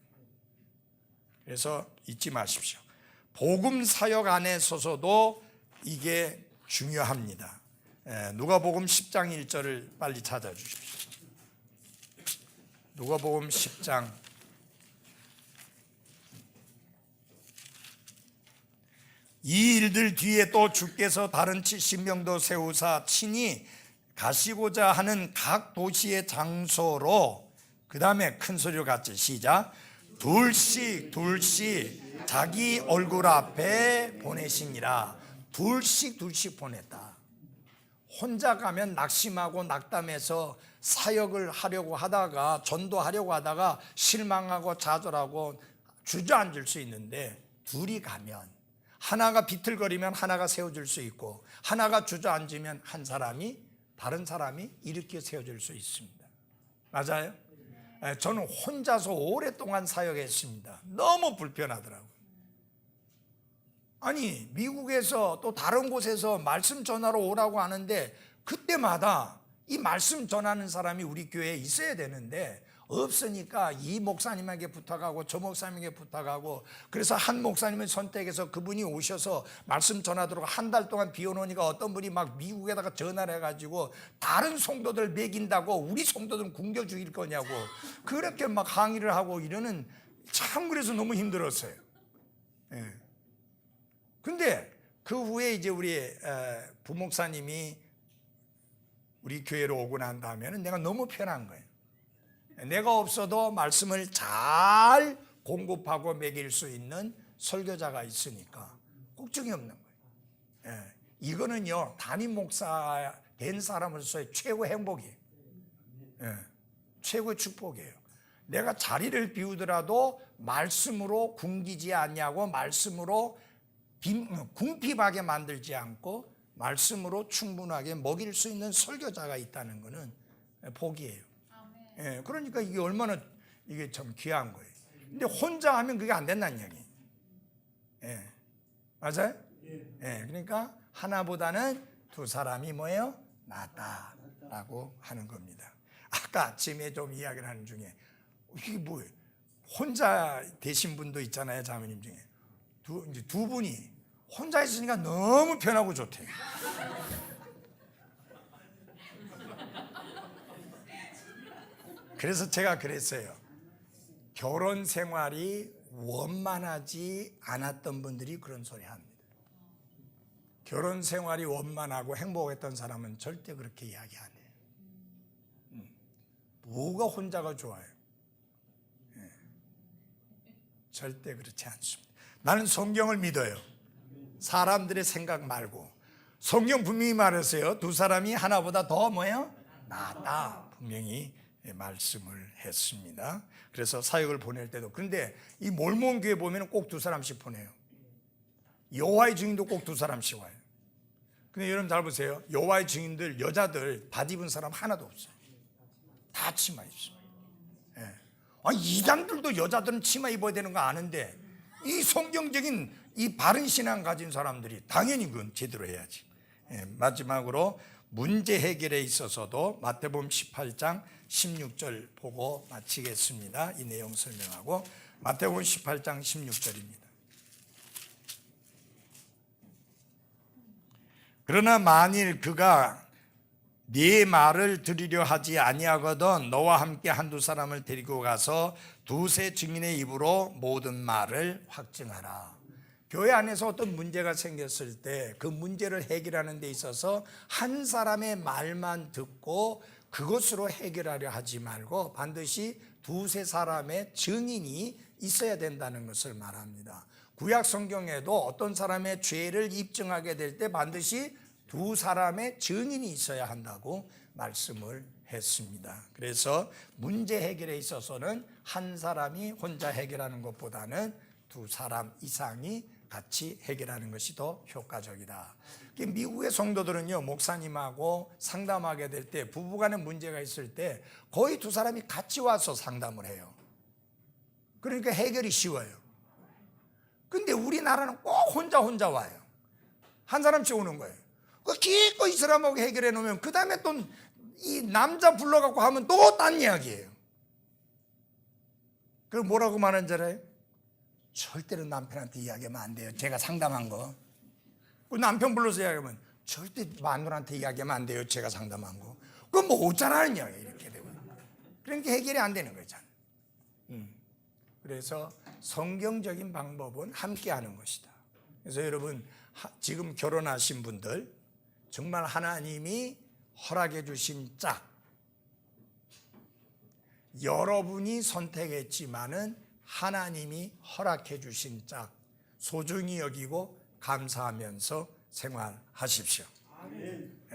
그래서 잊지 마십시오. 복음 사역 안에 서서도 이게 중요합니다. 누가복음 10장 1절을 빨리 찾아주십시오. 누가복음 10장 '이 일들 뒤에 또 주께서 다른 70명도 세우사 친히 가시고자 하는 각 도시의 장소로' 그 다음에 큰 소리로 같이 시작. '둘씩 자기 얼굴 앞에 보내시니라.' 둘씩 보냈다. 혼자 가면 낙심하고 낙담해서 사역을 하려고 하다가, 전도하려고 하다가 실망하고 좌절하고 주저앉을 수 있는데, 둘이 가면 하나가 비틀거리면 하나가 세워줄 수 있고, 하나가 주저앉으면 다른 사람이 일으켜 세워줄 수 있습니다. 맞아요? 저는 혼자서 오랫동안 사역했습니다. 너무 불편하더라고요. 아니, 미국에서 또 다른 곳에서 말씀 전하러 오라고 하는데, 그때마다 이 말씀 전하는 사람이 우리 교회에 있어야 되는데 없으니까 이 목사님에게 부탁하고 저 목사님에게 부탁하고, 그래서 한 목사님을 선택해서 그분이 오셔서 말씀 전하도록 한 달 동안 비워놓으니까 어떤 분이 막 미국에다가 전화를 해가지고 다른 성도들 먹인다고 우리 성도들은 굶겨 죽일 거냐고 그렇게 막 항의를 하고 이러는, 참 그래서 너무 힘들었어요. 근데 그 후에 이제 우리 부목사님이 우리 교회로 오고 난 다음에는 내가 너무 편한 거예요. 내가 없어도 말씀을 잘 공급하고 먹일 수 있는 설교자가 있으니까 걱정이 없는 거예요. 이거는요, 담임 목사 된 사람으로서의 최고 행복이에요. 최고의 축복이에요. 내가 자리를 비우더라도 말씀으로 굶기지 않냐고, 말씀으로 궁핍하게 만들지 않고 말씀으로 충분하게 먹일 수 있는 설교자가 있다는 것은 복이에요. 그러니까 이게 얼마나 이게 참 귀한 거예요. 근데 혼자 하면 그게 안 된다는 얘기. 맞아요? 그러니까 하나보다는 두 사람이 뭐예요? 낫다라고 하는 겁니다. 아까 아침에 좀 이야기를 하는 중에 이게 뭐예요? 혼자 되신 분도 있잖아요, 자매님 중에. 이제 두 분이 혼자 있으니까 너무 편하고 좋대요. 그래서 제가 그랬어요. 결혼 생활이 원만하지 않았던 분들이 그런 소리 합니다. 결혼 생활이 원만하고 행복했던 사람은 절대 그렇게 이야기 안 해요. 뭐가 혼자가 좋아요? 절대 그렇지 않습니다. 나는 성경을 믿어요. 사람들의 생각 말고. 성경 분명히 말했어요. 두 사람이 하나보다 더 뭐예요? 낫다. 분명히 말씀을 했습니다. 그래서 사역을 보낼 때도. 그런데 이 몰몬 교회 보면 꼭 두 사람씩 보내요. 여호와의 증인도 꼭 두 사람씩 와요. 근데 여러분 잘 보세요. 여호와의 증인들, 여자들 다 입은 사람 하나도 없어요. 다 치마 입어요. 이단들도 여자들은 치마 입어야 되는 거 아는데, 이 성경적인 이 바른 신앙 가진 사람들이 당연히 그건 제대로 해야지. 마지막으로 문제 해결에 있어서도 마태복음 18장 16절 보고 마치겠습니다. 이 내용 설명하고. 마태복음 18장 16절입니다. 그러나 만일 그가 네 말을 들으려 하지 아니하거든 너와 함께 한두 사람을 데리고 가서 두세 증인의 입으로 모든 말을 확증하라. 교회 안에서 어떤 문제가 생겼을 때 그 문제를 해결하는 데 있어서 한 사람의 말만 듣고 그것으로 해결하려 하지 말고 반드시 두세 사람의 증인이 있어야 된다는 것을 말합니다. 구약 성경에도 어떤 사람의 죄를 입증하게 될 때 반드시 두 사람의 증인이 있어야 한다고 말씀을 했습니다. 그래서 문제 해결에 있어서는 한 사람이 혼자 해결하는 것보다는 두 사람 이상이 같이 해결하는 것이 더 효과적이다. 미국의 성도들은요, 목사님하고 상담하게 될 때 부부간에 문제가 있을 때 거의 두 사람이 같이 와서 상담을 해요. 그러니까 해결이 쉬워요. 근데 우리나라는 꼭 혼자 와요. 한 사람씩 오는 거예요. 기꺼이 이 사람하고 해결해 놓으면 그 다음에 또 이 남자 불러갖고 하면 또 딴 이야기예요. 그 뭐라고 말하는 줄 알아요? 절대로 남편한테 이야기하면 안 돼요. 제가 상담한 거. 그 남편 불러서 이야기하면 절대 마누라한테 이야기하면 안 돼요. 제가 상담한 거. 그건 뭐 어쩌라는 이야기 이렇게 되고. 그러니까 해결이 안 되는 거잖아요. 그래서 성경적인 방법은 함께 하는 것이다. 그래서 여러분 지금 결혼하신 분들 정말 하나님이 허락해 주신 짝 여러분이 선택했지만은 하나님이 허락해 주신 짝 소중히 여기고 감사하면서 생활하십시오. 아멘.